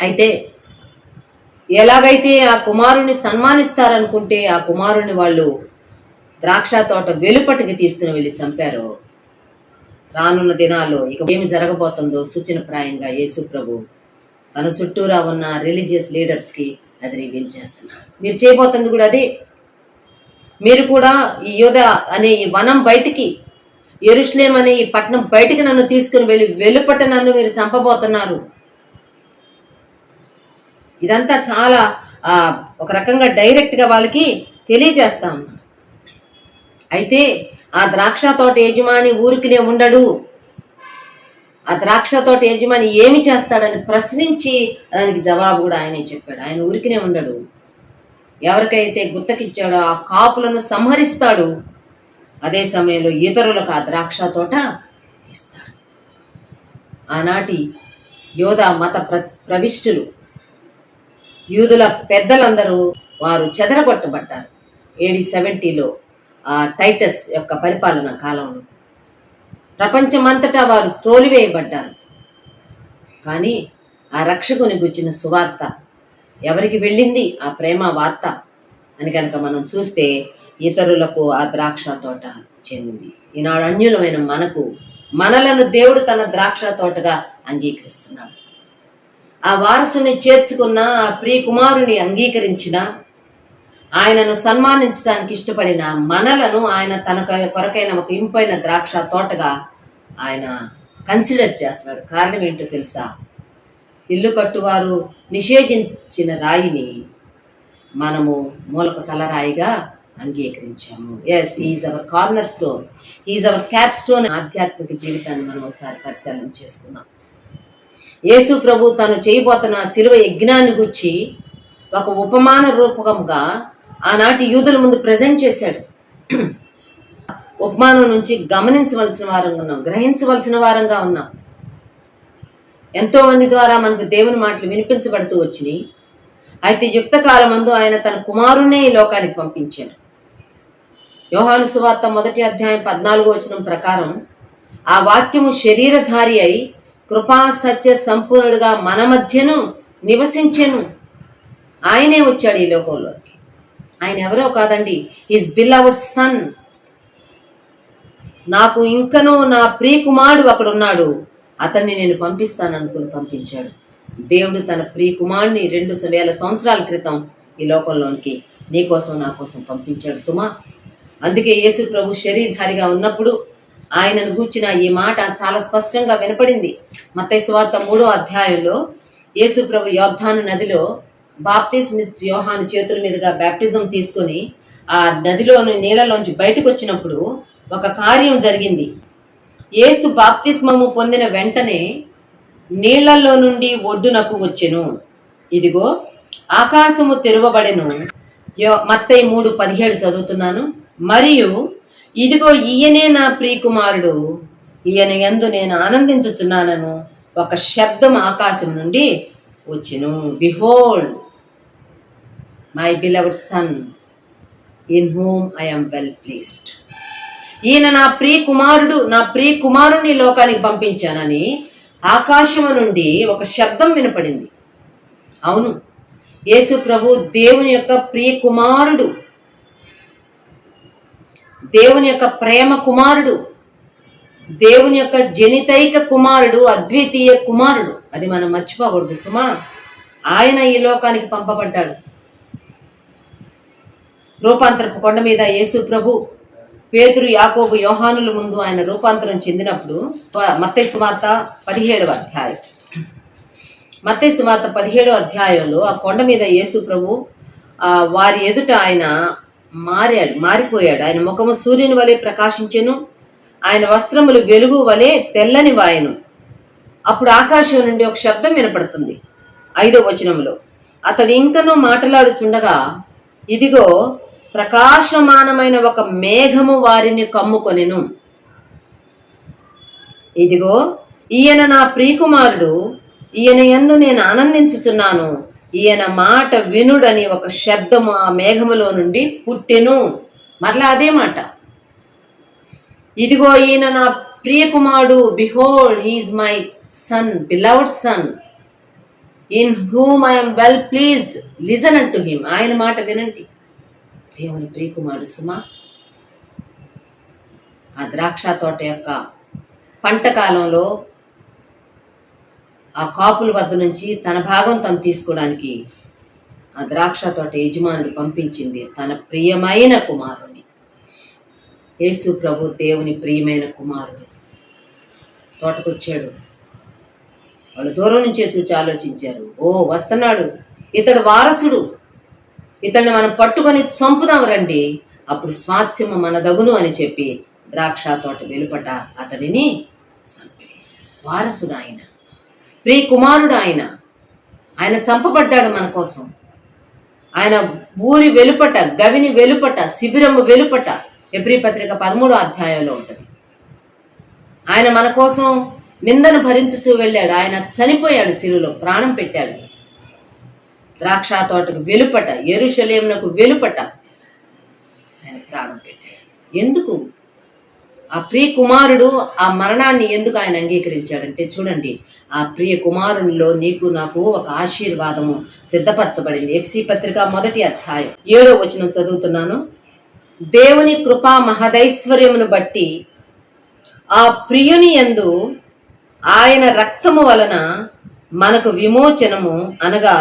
అయితే ఎలాగైతే ఆ కుమారుని సన్మానిస్తారనుకుంటే ఆ కుమారుని వాళ్ళు ద్రాక్ష తోట వెలుపటికి తీసుకుని వెళ్ళి చంపారో, రానున్న దినాల్లో ఇక ఏమి జరగబోతుందో సూచనప్రాయంగా యేసు ప్రభు తన చుట్టూరా ఉన్న రిలీజియస్ లీడర్స్కి అది రివీల్ చేస్తున్నాడు. మీరు చేయబోతుంది కూడా అదే. మీరు కూడా ఈ యోధా అనే ఈ వనం బయటికి, యెరూషలేం అనే ఈ పట్టణం బయటికి నన్ను తీసుకుని వెళ్ళి వెలుపట నన్ను మీరు చంపబోతున్నారు. ఇదంతా చాలా ఒక రకంగా డైరెక్ట్గా వాళ్ళకి తెలియజేస్తాం. అయితే ఆ ద్రాక్ష తోట యజమాని ఊరికినే ఉండడు. ఆ ద్రాక్ష తోట యజమాని ఏమి చేస్తాడని ప్రశ్నించి దానికి జవాబు కూడా ఆయనే చెప్పాడు. ఆయన ఊరికినే ఉండడు. ఎవరికైతే గుత్తకిచ్చాడో ఆ కాపులను సంహరిస్తాడు. అదే సమయంలో ఇతరులకు ఆ ద్రాక్ష తోట ఇస్తాడు. ఆనాటి యోధా మత ప్రవిష్టులు, యూదుల పెద్దలందరూ వారు చెదరగొట్టబడ్డారు. AD 70లో టైటస్ యొక్క పరిపాలన కాలంలో ప్రపంచమంతటా వారు తోలివేయబడ్డారు. కానీ ఆ రక్షకుని గుర్చిన సువార్త ఎవరికి వెళ్ళింది? ఆ ప్రేమ వార్త అని కనుక మనం చూస్తే ఇతరులకు ఆ ద్రాక్ష తోట చెందింది. ఈనాడు అన్యులమైన మనలను దేవుడు తన ద్రాక్ష తోటగా అంగీకరిస్తున్నాడు. ఆ వారసుని చేర్చుకున్న, ఆ ప్రియ కుమారుని అంగీకరించిన, ఆయనను సన్మానించడానికి ఇష్టపడిన మనలను ఆయన తన కొరకైన ఒక ఇంపైన ద్రాక్ష తోటగా ఆయన కన్సిడర్ చేస్తున్నాడు. కారణం ఏంటో తెలుసా? ఇల్లు కట్టువారు నిషేధించిన రాయిని మనము మూలకు తలరాయిగా అంగీకరించాము. Yes, he's our cornerstone, he's our capstone. ఆధ్యాత్మిక జీవితాన్ని మనం ఒకసారి పరిశీలన చేసుకున్నాం. యేసు ప్రభు తాను చేయబోతున్న శిలువ యజ్ఞాన్ని గురించి ఒక ఉపమాన రూపకంగా ఆనాటి యూదుల ముందు ప్రజెంట్ చేశాడు. ఉపమానం నుంచి గమనించవలసిన వారంగా ఉన్నాం, గ్రహించవలసిన వారంగా ఉన్నాం. ఎంతో మంది ద్వారా మనకు దేవుని మాటలు వినిపించబడుతూ వచ్చినాయి. అయితే యుక్త కాలమందు ఆయన తన కుమారునే ఈ లోకానికి పంపించాడు. యోహాను సువార్త 1వ అధ్యాయం 14వ వచనం ప్రకారం ఆ వాక్యము శరీరధారి అయి కృపా సత్య సంపూర్ణుడుగా మన మధ్యను నివసించెను. ఆయనే వచ్చాడు ఈ లోకంలోకి. ఆయన ఎవరో కాదండి, హిస్ బిలవ్డ్ సన్. నాకు ఇంకనూ నా ప్రియ కుమారుడు అక్కడ ఉన్నాడు, అతన్ని నేను పంపిస్తాననుకుని పంపించాడు. దేవుడు తన ప్రియ కుమారుడిని 2000 సంవత్సరాల క్రితం ఈ లోకంలోనికి నీ కోసం నా కోసం పంపించాడు సుమా. అందుకే యేసు ప్రభు శరీరధారిగా ఉన్నప్పుడు ఆయనను గూర్చిన ఈ మాట చాలా స్పష్టంగా వినపడింది. మత్తయి సువార్త 3వ అధ్యాయంలో యేసు ప్రభు యోర్దాను నదిలో బాప్తిస్మిస్ట్ యోహాను చేతుల మీదుగా బ్యాప్టిజం తీసుకొని ఆ నదిలోని నీళ్ళలోంచి బయటకు వచ్చినప్పుడు ఒక కార్యం జరిగింది. యేసు బాప్తిస్మము పొందిన వెంటనే నీళ్లలో నుండి ఒడ్డునకు వచ్చెను. ఇదిగో ఆకాశము తెరవబడెను. మత్తయి 3:17 చదువుతున్నాను. మరియు ఇదిగో ఈయనే నా ప్రియకుమారుడు, ఈయన యందు నేను ఆనందించుచున్నానను ఒక శబ్దం ఆకాశం నుండి వచ్చెను. Behold my beloved son in whom I am well pleased. ఈయన నా ప్రియ కుమారుడు, నా ప్రియ కుమారుని లోకానికి పంపించానని ఆకాశము నుండి ఒక శబ్దం వినపడింది. అవును, యేసు ప్రభు దేవుని యొక్క ప్రియ కుమారుడు, దేవుని యొక్క ప్రేమ కుమారుడు, దేవుని యొక్క జనితైక కుమారుడు, అద్వితీయ కుమారుడు. అది మనం మర్చిపోకూడదు సుమా. ఆయన ఈ లోకానికి పంపబడ్డాడు. రూపాంతరపు కొండ మీద యేసు ప్రభు పేతురు, యాకోబు, యోహానుల ముందు ఆయన రూపాంతరం చెందినప్పుడు మత్తయి సువార్త 17వ అధ్యాయం, మత్తయి సువార్త 17వ అధ్యాయంలో ఆ కొండ మీద యేసు ప్రభు వారి ఎదుట ఆయన మారిపోయాడు. ఆయన ముఖము సూర్యుని వలె ప్రకాశించెను, ఆయన వస్త్రములు వెలుగు వలె తెల్లని వాయను. అప్పుడు ఆకాశం నుండి ఒక శబ్దం వినపడుతుంది. 5వ వచనంలో అతడు ఇంకనూ మాట్లాడుచుండగా ఇదిగో ప్రకాశమానమైన ఒక మేఘము వారిని కమ్ముకొనెను. ఇదిగో ఈయన నా ప్రియకుమారుడు, ఈయన యందు నేను ఆనందించుచున్నాను, ఈయన మాట వినుడని ఒక శబ్దము ఆ మేఘములో నుండి పుట్టెను. మరలా అదే మాట, ఇదిగో ఈయన నా ప్రియకుమారుడు, behold he's my son, beloved son, in whom I am well pleased, listen unto him. ఆయన మాట వినండి. దేవుని ప్రియకుమారుడు సుమా. ఆ ద్రాక్ష తోట యొక్క పంట కాలంలో ఆ కాపుల వద్ద నుంచి తన భాగం తను తీసుకోవడానికి ఆ ద్రాక్ష తోట యజమానుడు పంపించింది తన ప్రియమైన కుమారుని. యేసు ప్రభు దేవుని ప్రియమైన కుమారుడు తోటకొచ్చాడు. వాళ్ళు దూరం నుంచే చూచి ఆలోచించారు, ఓ వస్తున్నాడు, ఇతడు వారసుడు, ఇతన్ని మనం పట్టుకొని చంపుదాం రండి, అప్పుడు స్వాస్యము మన దగును అని చెప్పి ద్రాక్ష తోట వెలుపట అతనిని చంపి. వారసుడు ఆయన, ప్రియ కుమారుడు ఆయన. ఆయన చంపబడ్డాడు మన కోసం. ఆయన ఊరి వెలుపట, గవిని వెలుపట, శిబిరము వెలుపట, ఎబ్రీ పత్రిక 13వ అధ్యాయంలో ఉంటుంది. ఆయన మన కోసం నిందను భరించుతూ వెళ్ళాడు. ఆయన చనిపోయాడు, శిలువలో ప్రాణం పెట్టాడు. ద్రాక్ష తోటకు వెలుపట, యెరూషలేమునకు వెలుపట ఆయన ప్రాణం పెట్టాడు. ఎందుకు? ఆ ప్రియ కుమారుడు ఆ మరణాన్ని ఎందుకు ఆయన అంగీకరించాడంటే, చూడండి, ఆ ప్రియ కుమారునిలో నీకు నాకు ఒక ఆశీర్వాదము సిద్ధపరచబడింది. ఎఫ్సీ పత్రిక 1వ అధ్యాయం 7వ వచనం చదువుతున్నాను. దేవుని కృపా మహదైశ్వర్యమును బట్టి ఆ ప్రియుని యందు ఆయన రక్తము వలన మనకు విమోచనము, అనగా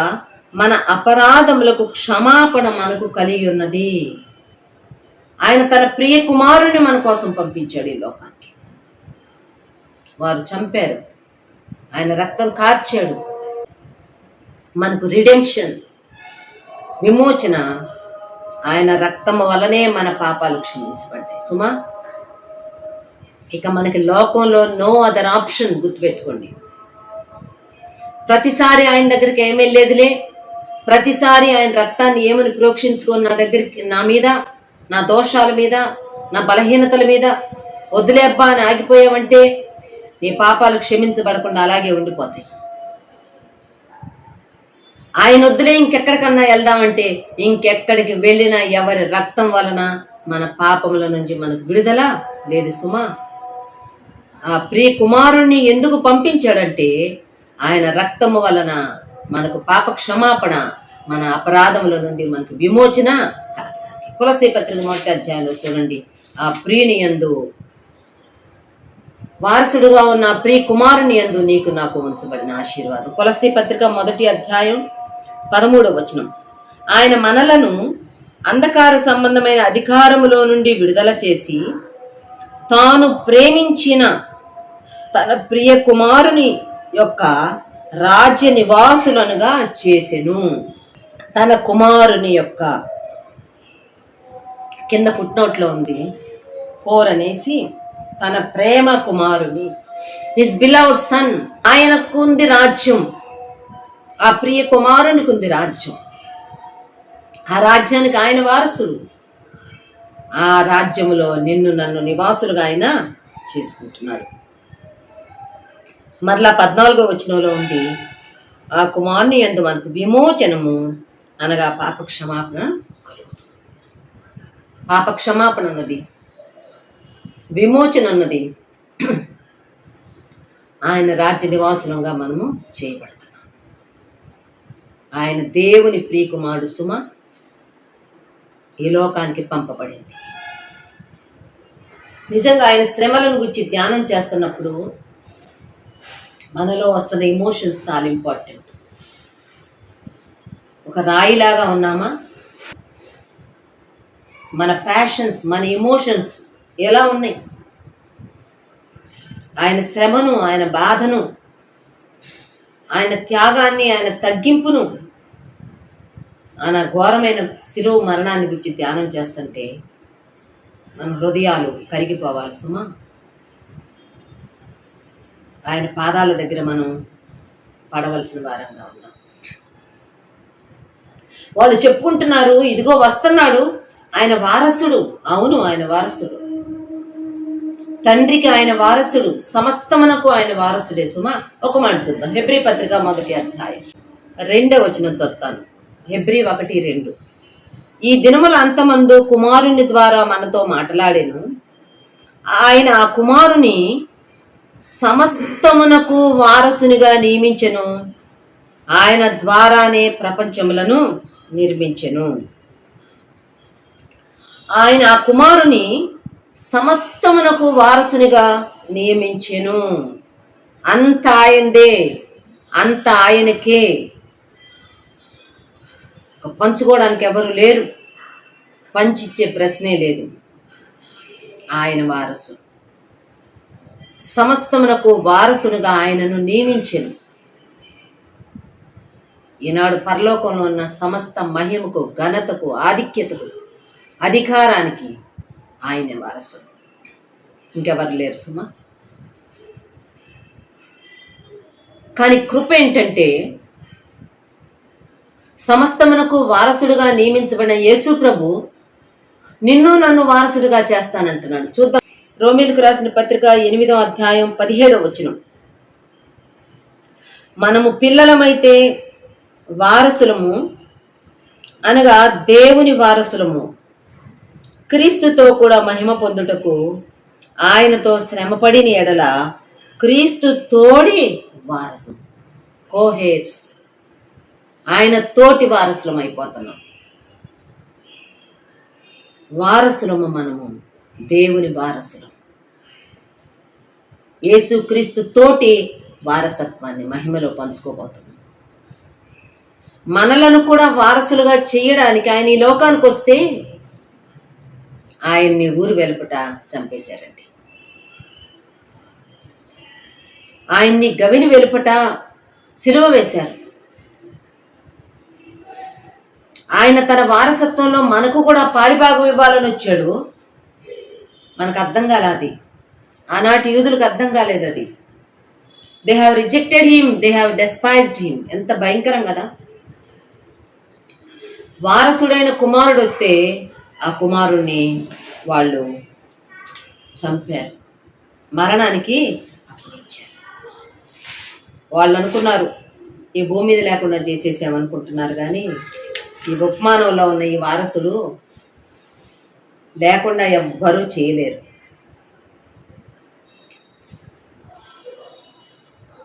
మన అపరాధములకు క్షమాపణ మనకు కలిగి ఉన్నది. ఆయన తన ప్రియ కుమారుని మన కోసం పంపించాడు ఈ లోకానికి. వారు చంపారు, ఆయన రక్తం కార్చాడు. మనకు రిడెంప్షన్, విమోచన ఆయన రక్తము వలనే మన పాపాలు క్షమించబడ్డాయి. సుమా, ఇక మనకి లోకంలో నో అదర్ ఆప్షన్. గుర్తుపెట్టుకోండి, ప్రతిసారి ఆయన దగ్గరికి ఏమీ వెళ్ళేదిలే, ప్రతిసారి ఆయన రక్తాన్ని ఏమని ప్రోక్షించుకొని నా దగ్గరికి, నా మీద, నా దోషాల మీద, నా బలహీనతల మీద వదిలే అబ్బా అని ఆగిపోయావంటే నీ పాపాలు క్షమించబడకుండా అలాగే ఉండిపోతాయి. ఆయన వద్దులే ఇంకెక్కడికన్నా వెళ్దామంటే ఇంకెక్కడికి వెళ్ళినా ఎవరి రక్తం వలన మన పాపముల నుంచి మనకు విడుదల లేదు. సుమా, ఆ ప్రియ కుమారుణ్ణి ఎందుకు పంపించాడంటే ఆయన రక్తము వలన మనకు పాప క్షమాపణ, మన అపరాధముల నుండి మనకు విమోచన కలగడానికి. కొలస్సీ పత్రిక 1వ అధ్యాయంలో చూడండి, ఆ ప్రియుని యందు వారసుడుగా ఉన్న ప్రియ కుమారుని యందు నీకు నాకు ఉంచబడిన ఆశీర్వాదం. కొలస్సీ పత్రిక 1వ అధ్యాయం 13వ వచనం. ఆయన మనలను అంధకార సంబంధమైన అధికారములో నుండి విడుదల చేసి తాను ప్రేమించిన తన ప్రియ కుమారుని యొక్క రాజ్య నివాసులనుగా చేసెను. తన కుమారుని యొక్క, కింద ఫుట్నోట్లో ఉంది 4 అనేసి, తన ప్రేమ కుమారుని, హిస్ బిలవ్డ్ సన్. ఆయనకు ఉంది రాజ్యం, ఆ ప్రియ కుమారునికి ఉంది రాజ్యం. ఆ రాజ్యానికి ఆయన వారసుడు. ఆ రాజ్యములో నిన్ను నన్ను నివాసులుగా ఆయన చేసుకుంటున్నాడు. మరలా 14వ వచనంలో ఉంది, ఆ కుమారుని యందు మనకు విమోచనము అనగా పాప క్షమాపణ కలుగుతుంది. పాప క్షమాపణ ఉన్నది, విమోచన ఉన్నది. ఆయన రాజ్య నివాసులంగా మనము చేయబడుతున్నాం. ఆయన దేవుని ప్రియకుమారుడు సుమ ఈ లోకానికి పంపబడింది. నిజంగా ఆయన శ్రమలను గురించి ధ్యానం చేస్తున్నప్పుడు మనలో వస్తున్న ఎమోషన్స్ చాలా ఇంపార్టెంట్. ఒక రాయిలాగా ఉన్నామా? మన ప్యాషన్స్, మన ఎమోషన్స్ ఎలా ఉన్నాయి? ఆయన శ్రమను, ఆయన బాధను, ఆయన త్యాగాన్ని, ఆయన తగ్గింపును, ఆయన ఘోరమైన శిలువ మరణాన్ని గురించి ధ్యానం చేస్తుంటే మన హృదయాలు కరిగిపోవాలి సుమా. ఆయన పాదాల దగ్గర మనం పడవలసిన వారంగా ఉన్నాం. వాళ్ళు చెప్పుకుంటున్నారు, ఇదిగో వస్తున్నాడు, ఆయన వారసుడు. అవును, ఆయన వారసుడు, తండ్రికి ఆయన వారసుడు, సమస్తమునకు ఆయన వారసుడే సుమా. ఒక మాట చూద్దాం, హెబ్రీ పత్రిక 1వ అధ్యాయం 2వ వచనం చదువుతాను. హెబ్రీ 1:2. ఈ దినముల అంతమందు కుమారుని ద్వారా మనతో మాట్లాడెను. ఆయన ఆ కుమారుని సమస్తమునకు వారసునిగా నియమించెను. ఆయన ద్వారానే ప్రపంచములను నిర్మించెను. ఆయన ఆ కుమారుని సమస్తమునకు వారసునిగా నియమించెను. అంత ఆయనదే, అంత ఆయనకే. పంచుకోవడానికి ఎవరు లేరు, పంచిచ్చే ప్రశ్నే లేదు. ఆయన వారసు, సమస్తమునకు వారసునిగా ఆయనను నియమించెను. ఈనాడు పరలోకంలో ఉన్న సమస్త మహిమకు, ఘనతకు, ఆధిక్యతకు, అధికారానికి ఆయన వారసుడు, ఇంకెవరు లేరు సుమా. కానీ కృప ఏంటంటే సమస్తమునకు వారసుడుగా నియమించబడిన యేసు ప్రభు నిన్ను నన్ను వారసుడిగా చేస్తానంటున్నాడు. చూద్దాం, రోమీలకు రాసిన పత్రిక 8వ అధ్యాయం 17వ వచనం. మనము పిల్లలమైతే వారసులము, అనగా దేవుని వారసులము, క్రీస్తుతో కూడా మహిమ పొందుటకు ఆయనతో శ్రమపడిన ఎడల క్రీస్తు తోడి వారసు, కోహేర్స్, ఆయన తోటి వారసులం అయిపోతున్నాం. వారసులము మనము, దేవుని వారసులం. యేసు క్రీస్తు తోటి వారసత్వాన్ని మహిమలో పంచుకోబోతున్నాం. మనలను కూడా వారసులుగా చేయడానికి ఆయన ఈ లోకానికి వస్తే ఆయన్ని ఊరు వెలుపట చంపేశారండి. ఆయన్ని గవిని వెలుపట సిలువ వేశారు. ఆయన తన వారసత్వంలో మనకు కూడా పారిభాగం ఇవ్వాలని వచ్చాడు. మనకు అర్థం కాలే అది. ఆనాటి యూదులకు అర్థం కాలేదు అది. They have rejected him, they have despised him. ఎంత భయంకరం కదా. వారసుడైన కుమారుడు వస్తే ఆ కుమారుణ్ణి వాళ్ళు చంపారు, మరణానికి అప్పగించారు. వాళ్ళు అనుకున్నారు ఈ భూమి మీద లేకుండా చేసేసామనుకుంటున్నారు, కానీ ఈ ఉపమానంలో ఉన్న ఈ వారసులు లేకుండా ఎవ్వరూ చేయలేరు.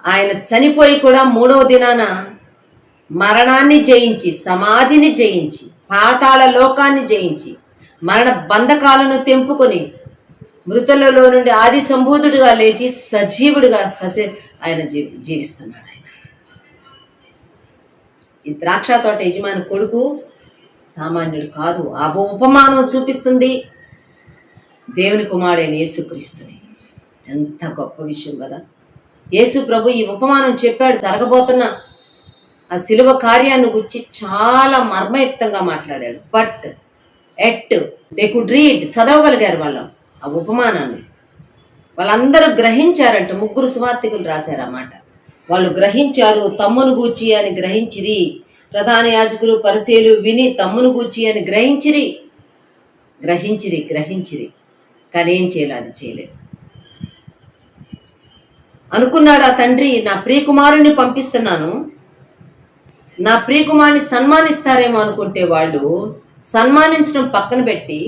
ఆయన చనిపోయి కూడా 3వ దినాన మరణాన్ని జయించి, సమాధిని జయించి, పాతాళ లోకాన్ని జయించి, మరణ బంధకాలను తెంపుకొని మృతులలో నుండి ఆది సంభూతుడిగా లేచి సజీవుడిగా ఆయన జీవిస్తున్నాడు. ఆయన ఈ ద్రాక్ష తోట యజమాని కొడుకు సామాన్యుడు కాదు. ఆ ఉపమానం చూపిస్తుంది దేవుని కుమారుడైన యేసుక్రీస్తుని. ఎంత గొప్ప విషయం కదా. యేసు ప్రభు ఈ ఉపమానం చెప్పాడు. జరగబోతున్న ఆ శిలువ కార్యాన్ని గురించి చాలా మర్మయుక్తంగా మాట్లాడాడు. బట్ దే కుడ్ రీడ్, చదవగలిగారు వాళ్ళు ఆ ఉపమానాన్ని. వాళ్ళందరూ గ్రహించారంట. 3 సువార్తికులు రాశారు ఆ మాట. వాళ్ళు గ్రహించారు. తమ్మును గూర్చి అని గ్రహించిరి. ప్రధాన యాజకులు పరిసయ్యులు విని తమ్మును గూర్చి అని గ్రహించిరి. కానీ ఏం చేయలేదు, అది చేయలేదు. అనుకున్నాడు ఆ తండ్రి, నా ప్రియకుమారుని పంపిస్తున్నాను, నా ప్రియకుమారుని సన్మానిస్తారేమో అనుకుంటే వాళ్ళు సన్మానించడం పక్కన పెట్టి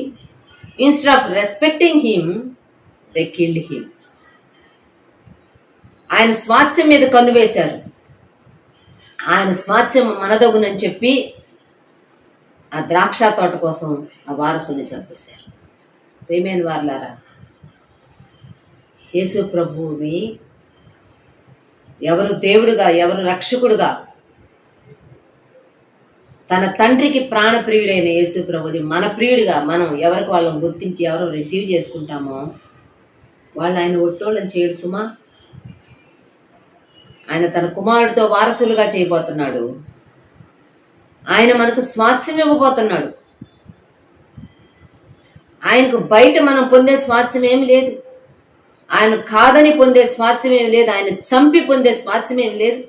instead of respecting him they killed him. ఆయన స్వాస్థ్యం మీద కన్ను వేశారు. ఆయన స్వాస్థ్యం మనదగునని చెప్పి ఆ ద్రాక్ష తోట కోసం ఆ వారసుని చంపేశారు. ప్రియమైన వారలారా, యేసు ప్రభువుని ఎవరు దేవుడుగా, ఎవరు రక్షకుడుగా, తన తండ్రికి ప్రాణప్రియుడైన యేసు ప్రభుని మన ప్రియుడిగా మనం ఎవరికి వాళ్ళని గుర్తించి ఎవరు రిసీవ్ చేసుకుంటామో వాళ్ళు ఆయన ఒట్టోళ్ళని చేయడు సుమా. ఆయన తన కుమారుడితో వారసులుగా చేయబోతున్నాడు. ఆయన మనకు స్వాస్థ్యం ఇవ్వబోతున్నాడు. ఆయనకు బయట మనం పొందే స్వాస్థ్యం ఏమి లేదు. ఆయన కాదని పొందే స్వాస్థ్యం ఏమి లేదు. ఆయన చంపి పొందే స్వాస్థ్యం ఏమి లేదు.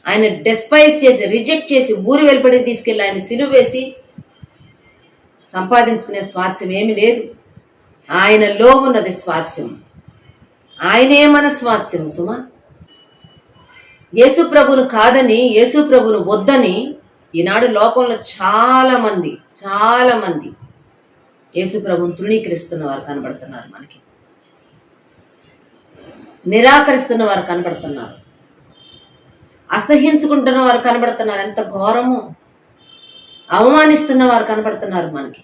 ఆయన డెస్పైజ్ చేసి, రిజెక్ట్ చేసి, ఊరి వెలుపడికి తీసుకెళ్ళి ఆయన సిలువ వేసి సంపాదించుకునే స్వాస్థ్యం ఏమి లేదు. ఆయనలో ఉన్నది స్వాస్థ్యం. ఆయనే మన స్వాస్థ్యం సుమా. యేసు ప్రభును కాదని, యేసు ప్రభును వద్దని ఈనాడు లోకంలో చాలా మంది యేసు ప్రభుని తృణీకరిస్తున్న వారు కనబడుతున్నారు. మనకి నిరాకరిస్తున్న వారు కనబడుతున్నారు. అసహించుకుంటున్న వారు కనబడుతున్నారు. ఎంత ఘోరము. అవమానిస్తున్న వారు కనబడుతున్నారు మనకి.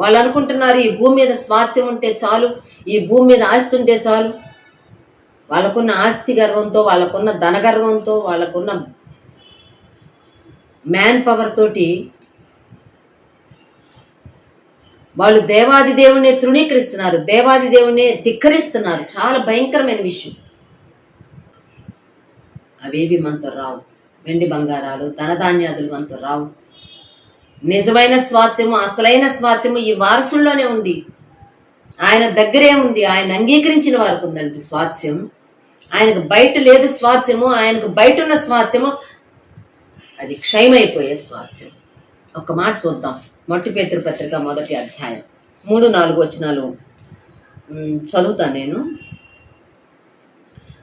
వాళ్ళు అనుకుంటున్నారు ఈ భూమి మీద స్వాస్థ్యం ఉంటే చాలు, ఈ భూమి మీద ఆస్తి ఉంటే చాలు. వాళ్ళకున్న ఆస్తి గర్వంతో, వాళ్ళకున్న ధన గర్వంతో, వాళ్ళకున్న మ్యాన్ పవర్ తోటి వాళ్ళు దేవాది దేవుణ్ణి తృణీకరిస్తున్నారు, దేవాది దేవుణ్ణి ధిక్కరిస్తున్నారు. చాలా భయంకరమైన విషయం. అవేవి మనతో రావు. వెండి బంగారాలు, ధనధాన్యాదులు మనతో రావు. నిజమైన స్వాస్థ్యము, అసలైన స్వాస్థ్యము ఈ వారసుల్లోనే ఉంది. ఆయన దగ్గరే ఉంది. ఆయన అంగీకరించిన వారికి ఉందండి స్వాస్థ్యం. ఆయనకు బయట లేదు స్వాస్థ్యము. ఆయనకు బయట ఉన్న స్వాస్థ్యము అది క్షయమైపోయే స్వాస్థ్యం. ఒక్క మాట చూద్దాం. మొదటి పేతురు పత్రిక 1వ అధ్యాయం 3-4 వచనాలు చదువుతాను నేను.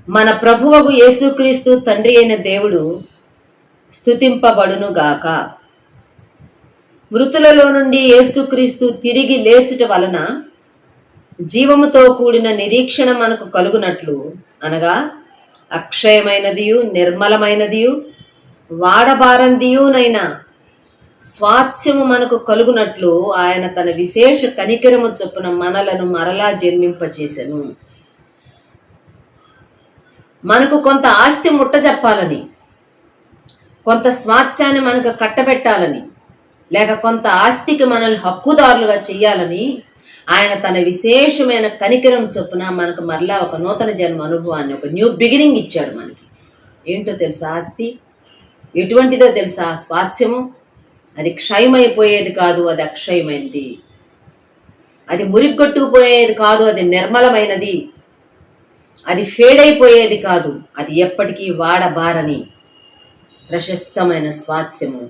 మన ప్రభువగు యేసుక్రీస్తు తండ్రి అయిన దేవుడు స్తుతింపబడును గాక. మృతులలో నుండి యేసుక్రీస్తు తిరిగి లేచుట వలన జీవముతో కూడిన నిరీక్షణ మనకు కలుగునట్లు, అనగా అక్షయమైనదియు నిర్మలమైనదియు వాడబారందియునైన స్వాస్థ్యము మనకు కలుగునట్లు ఆయన తన విశేష కనికరము చొప్పున మనలను మరలా జన్మింపచేసెను. మనకు కొంత ఆస్తి ముట్ట చెప్పాలని, కొంత స్వాస్థ్యాన్ని మనకు కట్టబెట్టాలని, లేక కొంత ఆస్తికి మనల్ని హక్కుదారులుగా చెయ్యాలని ఆయన తన విశేషమైన కనికరం చొప్పున మనకు మరలా ఒక నూతన జన్మ అనుభవాన్ని, ఒక న్యూ బిగినింగ్ ఇచ్చాడు మనకి. ఏంటో తెలుసా ఆస్తి? ఎటువంటిదో తెలుసా స్వాస్థ్యము? అది క్షయమైపోయేది కాదు, అది అక్షయమైనది. అది మురిగొట్టుకుపోయేది కాదు, అది నిర్మలమైనది. అది ఫేడ్ అయిపోయేది కాదు, అది ఎప్పటికీ వాడబారని ప్రశస్తమైన స్వాస్థ్యము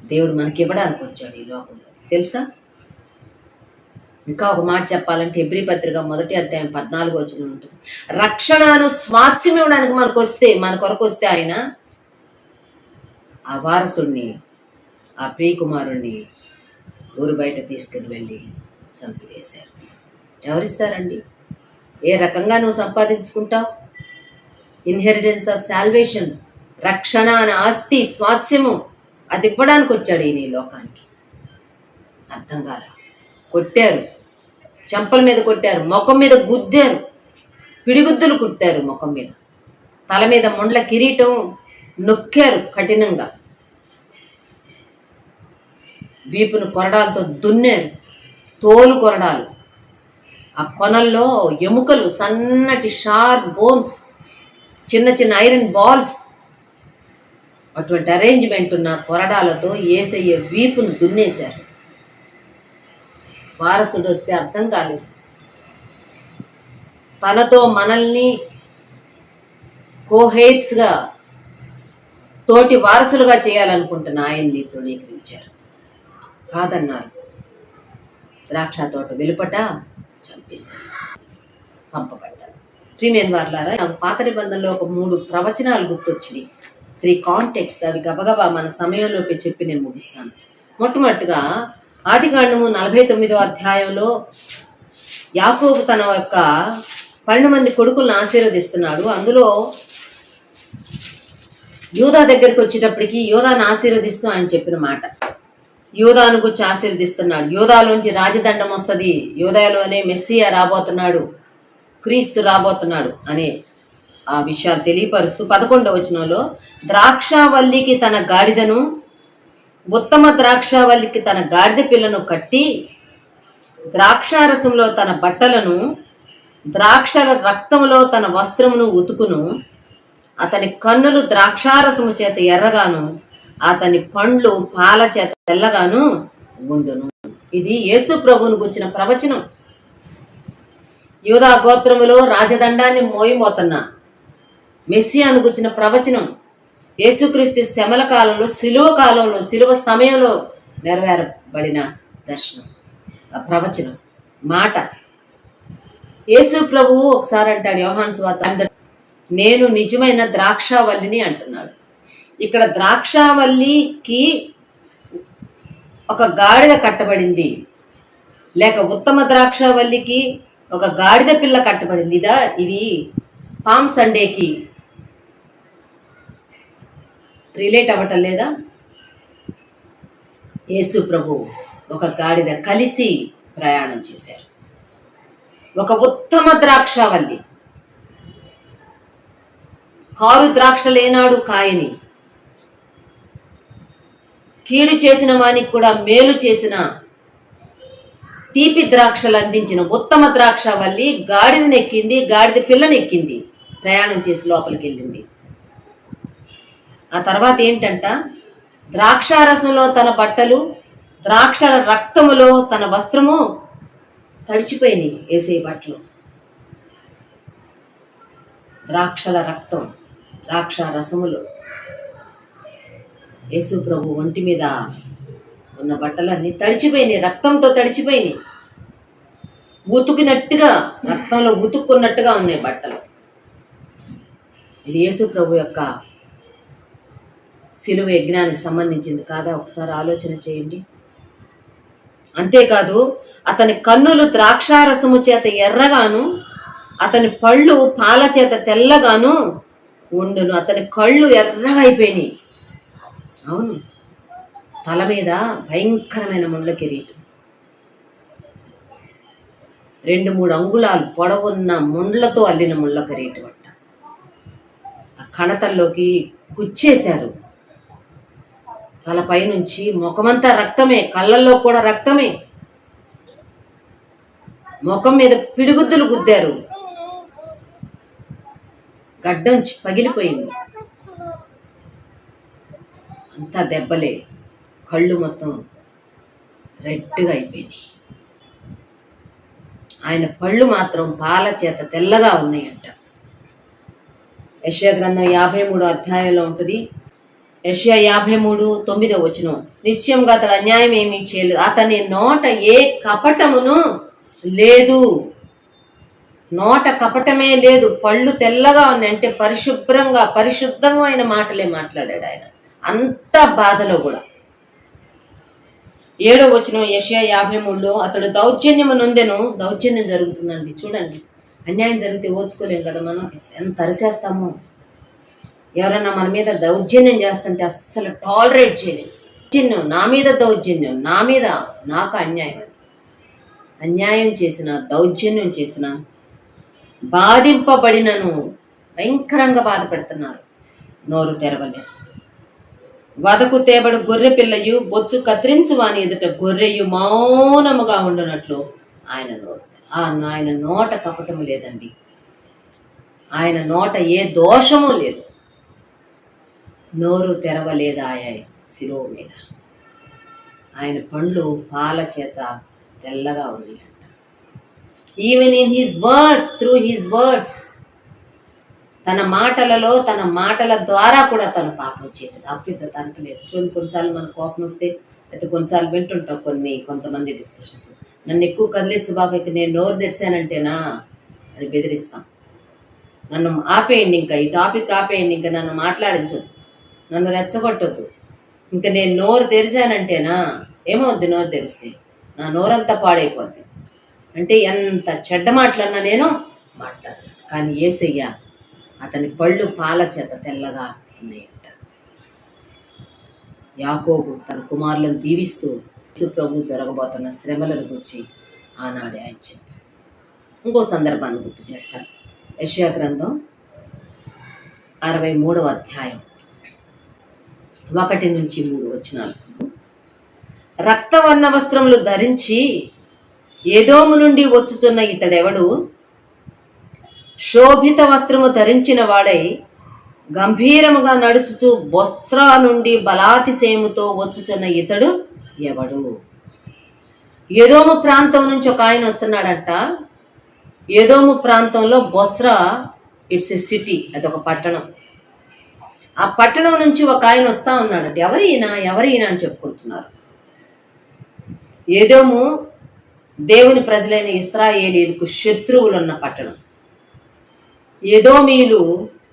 దేవుడు మనకి ఇవ్వడానికి వచ్చాడు ఈ లోకంలో. తెలుసా? ఇంకా ఒక మాట చెప్పాలంటే హెబ్రీ పత్రిక 1వ అధ్యాయం 14వ వచనం ఉంటుంది. రక్షణను స్వాస్థ్యం ఇవ్వడానికి మన కొరకు వస్తే ఆయన ఆ వారసుడిని, ఆ ప్రియకుమారుణ్ణి ఊరు బయట తీసుకుని వెళ్ళి చంపివేశారు. ఎవరిస్తారండి? ఏ రకంగా నువ్వు సంపాదించుకుంటావు? ఇన్హెరిటెన్స్ ఆఫ్ సాల్వేషన్, రక్షణ అనే ఆస్తి, స్వాస్థ్యము, అది ఇవ్వడానికి వచ్చాడు ఈయన ఈ లోకానికి. అర్థం కాల. కొట్టారు, చెంపల మీద కొట్టారు, ముఖం మీద గుద్దారు, పిడిగుద్దులు కుట్టారు ముఖం మీద, తల మీద ముండ్ల కిరీటం నొక్కారు కఠినంగా, వీపును కొరడాలతో దున్నారు, తోలు కొరడాలు, ఆ కొనల్లో ఎముకలు, సన్నటి షార్ప్ బోన్స్, చిన్న చిన్న ఐరన్ బాల్స్, అటువంటి అరేంజ్మెంట్ ఉన్న కొరడాలతో యేసయ్య వీపును దున్నేశారు. వారసుడు వస్తే అర్థం కాలేదు. తనతో మనల్ని కోహెయిర్స్గా, తోటి వారసులుగా చేయాలనుకుంటున్న ఆయన్ని తృణీకరించారు. కాదన్నారు. ద్రాక్ష తోట వెలుపట చంపేశారు, చంపబడ్డారు. ప్రియమైన వారలారా, పాత నిబంధనలో ఒక 3 ప్రవచనాలు గుర్తొచ్చినాయి. 3 కాంటెక్స్ట్. అవి గబగబా మన సమయంలోకి చెప్పి నేను ముగిస్తాను. మొట్టమొదటిగా ఆదికాండము 49వ అధ్యాయంలో యాకోబు తన యొక్క 12 మంది కొడుకులను ఆశీర్వదిస్తున్నాడు. అందులో యూదా దగ్గరికి వచ్చేటప్పటికి యూదాను ఆశీర్వదిస్తూ ఆయన చెప్పిన మాట, యూదాను గురించి ఆశీర్వదిస్తున్నాడు. యూదాలోంచి రాజదండం వస్తుంది, యూదాలోనే మెస్సియా రాబోతున్నాడు, క్రీస్తు రాబోతున్నాడు అనే ఆ విషయాలు తెలియపరుస్తూ 11వ వచనంలో ద్రాక్షావల్లికి తన గాడిదను, ఉత్తమ ద్రాక్షావల్లికి తన గాడిద పిల్లను కట్టి, ద్రాక్షారసంలో తన బట్టలను, ద్రాక్షల రక్తంలో తన వస్త్రమును ఉతుకును, అతని కన్నులు ద్రాక్షారసము చేత ఎర్రగాను, అతని పండ్లు పాల చేత తెల్లగాను ఉండును. ఇది యేసు ప్రభువును గురించిన ప్రవచనం. యూదా గోత్రములో రాజదండాన్ని మోయబోతున్న మెస్సియాను గురించిన ప్రవచనం. యేసుక్రీస్తు శ్రమల కాలంలో, శిలువ సమయంలో నెరవేరబడిన దర్శనం, ప్రవచనం, మాట. యేసు ప్రభువు ఒకసారి అంటాడు యోహాను సువార్త, నేను నిజమైన ద్రాక్షావల్లిని అంటున్నాడు. ఇక్కడ ద్రాక్షావల్లికి ఒక గాడిద కట్టబడింది, లేక ఉత్తమ ద్రాక్షావల్లికి ఒక గాడిద పిల్ల కట్టబడింది. ఇది పామ్ సండేకి రిలేట్ అవ్వటం లేదా? యేసు ప్రభు ఒక గాడిద కలిసి ప్రయాణం చేశారు. ఒక ఉత్తమ ద్రాక్షావల్లి, కారు ద్రాక్షలు ఏనాడు కాయని, కీడు చేసిన వానికి కూడా మేలు చేసిన తీపి ద్రాక్షలు అందించిన ఉత్తమ ద్రాక్షావల్లి గాడిదనెక్కింది, గాడిద పిల్లనెక్కింది, ప్రయాణం చేసి లోపలికి వెళ్ళింది. ఆ తర్వాత ఏంటంట, ద్రాక్షారసంలో తన బట్టలు, ద్రాక్షల రక్తములో తన వస్త్రము తడిచిపోయినాయి. వేసే బట్టలు ద్రాక్షల రక్తం, ద్రాక్ష రసములు. యేసు ప్రభు ఒంటి మీద ఉన్న బట్టలన్నీ తడిచిపోయినాయి, రక్తంతో తడిచిపోయినాయి, ఉతుకినట్టుగా, రక్తంలో ఉతుక్కున్నట్టుగా ఉన్నాయి బట్టలు. ఇది యేసు ప్రభు యొక్క శిలువ యజ్ఞానికి సంబంధించింది కాదా? ఒకసారి ఆలోచన చేయండి. అంతేకాదు, అతని కన్నులు ద్రాక్షారసము చేత ఎర్రగాను, అతని పళ్ళు పాల చేత తెల్లగాను ఉండును. అతని కళ్ళు ఎర్రగా అయిపోయినాయి. అవును, తల మీద భయంకరమైన ముళ్ళ కిరీటం, 2-3 అంగుళాలు పొడవున్న ముండ్లతో అల్లిన ముళ్ళ కిరీటం అంట. ఆ కణతల్లోకి గుచ్చేశారు. తలపై నుంచి ముఖమంతా రక్తమే, కళ్ళల్లో కూడా రక్తమే. ముఖం మీద పిడిగుద్దులు గుద్దారు. గడ్డం పగిలిపోయింది. అంతా దెబ్బలే. కళ్ళు మొత్తం రెడ్గా అయిపోయినాయి. ఆయన పళ్ళు మాత్రం పాల చేత తెల్లగా ఉన్నాయంట. యెషయా గ్రంథం 53 అధ్యాయంలో ఉంటుంది. యెషయా 53:9 నిశ్చయంగా అతడు అన్యాయం ఏమీ చేయలేదు, అతని నోట ఏ కపటమును లేదు. నోట కపటమే లేదు, పళ్ళు తెల్లగా ఉన్నాయి. అంటే పరిశుద్ధమైన మాటలే మాట్లాడాడు ఆయన, అంత బాధలో కూడా. 7 యెషయా 53 అతడు దౌర్జన్యము నొందెను. దౌర్జన్యం జరుగుతుందండి, చూడండి. అన్యాయం జరిగితే ఓర్చుకోలేం కదా మనం, ఎంత అరిసేస్తామో. ఎవరన్నా మన మీద దౌర్జన్యం చేస్తుంటే అస్సలు టాలరేట్ చేయలేము. దౌర్జన్యం, నా మీద దౌర్జన్యం, నాకు అన్యాయం చేసిన, దౌర్జన్యం చేసిన, బాధింపబడినను భయంకరంగా బాధపెడుతున్నారు. నోరు తెరవలేదు. వదకు తేబడు గొర్రె పిల్లయు బొచ్చు కత్తిరించు వాని ఎదుట గొర్రెయు మౌనముగా ఉండునట్లు ఆయన నోట కపటము లేదండి. ఆయన నోట ఏ దోషము లేదు. నోరు తెరవలేదాయ శిలువ మీద. ఆయన పండ్లు పాల చేత తెల్లగా ఉన్నాయంట. Even in his words, through his words, తన మాటల ద్వారా కూడా తను పాపం చేయలేదు, అప్పిత అంటలేదు. చూడండి, కొన్నిసార్లు మన కోపం వస్తే, అయితే కొన్నిసార్లు వింటుంటాం కొంతమంది డిస్కషన్స్, నన్ను ఎక్కువ కదిలించు బాగా, నేను నోరు తెరిచానంటేనా అని బెదిరిస్తాం. నన్ను ఆపేయండి, ఇంకా ఈ టాపిక్ ఆపేయండి, ఇంకా నన్ను మాట్లాడించొద్దు, నన్ను రెచ్చగొట్టొద్దు, ఇంకా నేను నోరు తెరిచానంటేనా ఏమవుద్ది, నోరు తెరిస్తే నా నోరంతా పాడైపోద్ది అంటే ఎంత చెడ్డ మాటలన్నా నేను మాట్లాడను. కానీ యేసయ్య అతని పళ్ళు పాల చేత తెల్లగా ఉన్నాయంట. యాకోబు తన కుమారులను దీవిస్తూ ప్రభు జరగబోతున్న శ్రమలను గురించి ఆనాడే ఆయన చెప్పారు. ఇంకో సందర్భాన్ని గుర్తు చేస్తాను. యెషయా గ్రంథం 63 అధ్యాయం 1-3 రక్తవర్ణ వస్త్రములు ధరించి ఏదోము నుండి వచ్చుతున్న ఇతడెవడు? శోభిత వస్త్రము ధరించిన వాడై గంభీరముగా నడుచుచు బొస్రా నుండి బలాతిశయముతో వచ్చుచున్న ఇతడు ఎవడు? ఏదోము ప్రాంతం నుంచి ఒక ఆయన వస్తున్నాడంట. ఏదోము ప్రాంతంలో బొస్రా, ఇట్స్ ఎ సిటీ, అదొక పట్టణం. ఆ పట్టణం నుంచి ఒక ఆయన వస్తా ఉన్నాడంట. ఎవరైనా అని చెప్పుకుంటున్నారు. ఏదోము దేవుని ప్రజలైన ఇశ్రాయేలీలకు శత్రువులు ఉన్న పట్టణం. ఏదోమీలు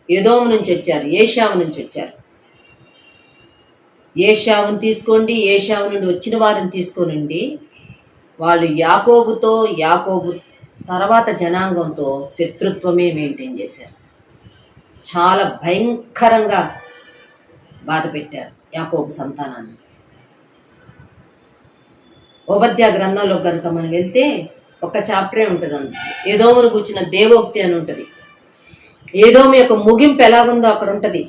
ఏదోము నుంచి వచ్చారు, ఏషావు నుంచి వచ్చారు. ఏషావును తీసుకోండి, ఏషావు నుండి వచ్చిన వారిని తీసుకోనండి. వాళ్ళు యాకోబు తర్వాత జనాంగంతో శత్రుత్వమే మెయింటైన్ చేశారు. చాలా భయంకరంగా బాధ పెట్టారు యాకోబు సంతానాన్ని. ఓబద్యా గ్రంథంలో కనుక మనం వెళ్తే ఒక చాప్టరే ఉంటుంది. ఏదోమును కూర్చున్న దేవోక్తి అని ఉంటుంది. ఏదోము యొక్క ముగింపు ఎలాగుందో అక్కడ ఉంటుంది.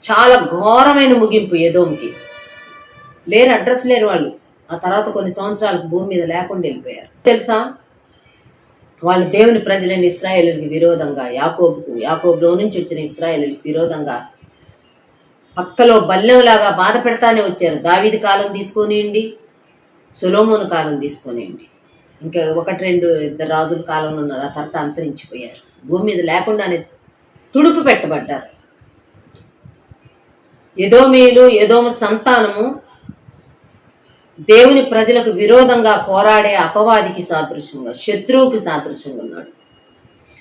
చాలా ఘోరమైన ముగింపు ఏదోముకి. అడ్రస్ లేరు వాళ్ళు. ఆ తర్వాత కొన్ని సంవత్సరాలకు భూమి మీద లేకుండా వెళ్ళిపోయారు. తెలుసా, వాళ్ళు దేవుని ప్రజలైన ఇశ్రాయేలుకి విరోధంగా, యాకోబులో నుంచి వచ్చిన ఇశ్రాయేలుకి విరోధంగా పక్కలో బల్లెంలాగా బాధ పెడతానే వచ్చారు. దావీదు కాలం తీసుకొనియండి, సొలొమోను కాలం తీసుకొనియండి, ఇంకా 1-2 రాజుల కాలంలో ఉన్నారు. ఆ తర్వాత అంతరించిపోయారు. భూమి మీద లేకుండానే తుడుపు పెట్టబడ్డారు. ఏదోము సంతానము దేవుని ప్రజలకు విరోధంగా పోరాడే అపవాదికి సాదృశ్యంగా, శత్రువుకి సాదృశ్యంగా ఉన్నాడు.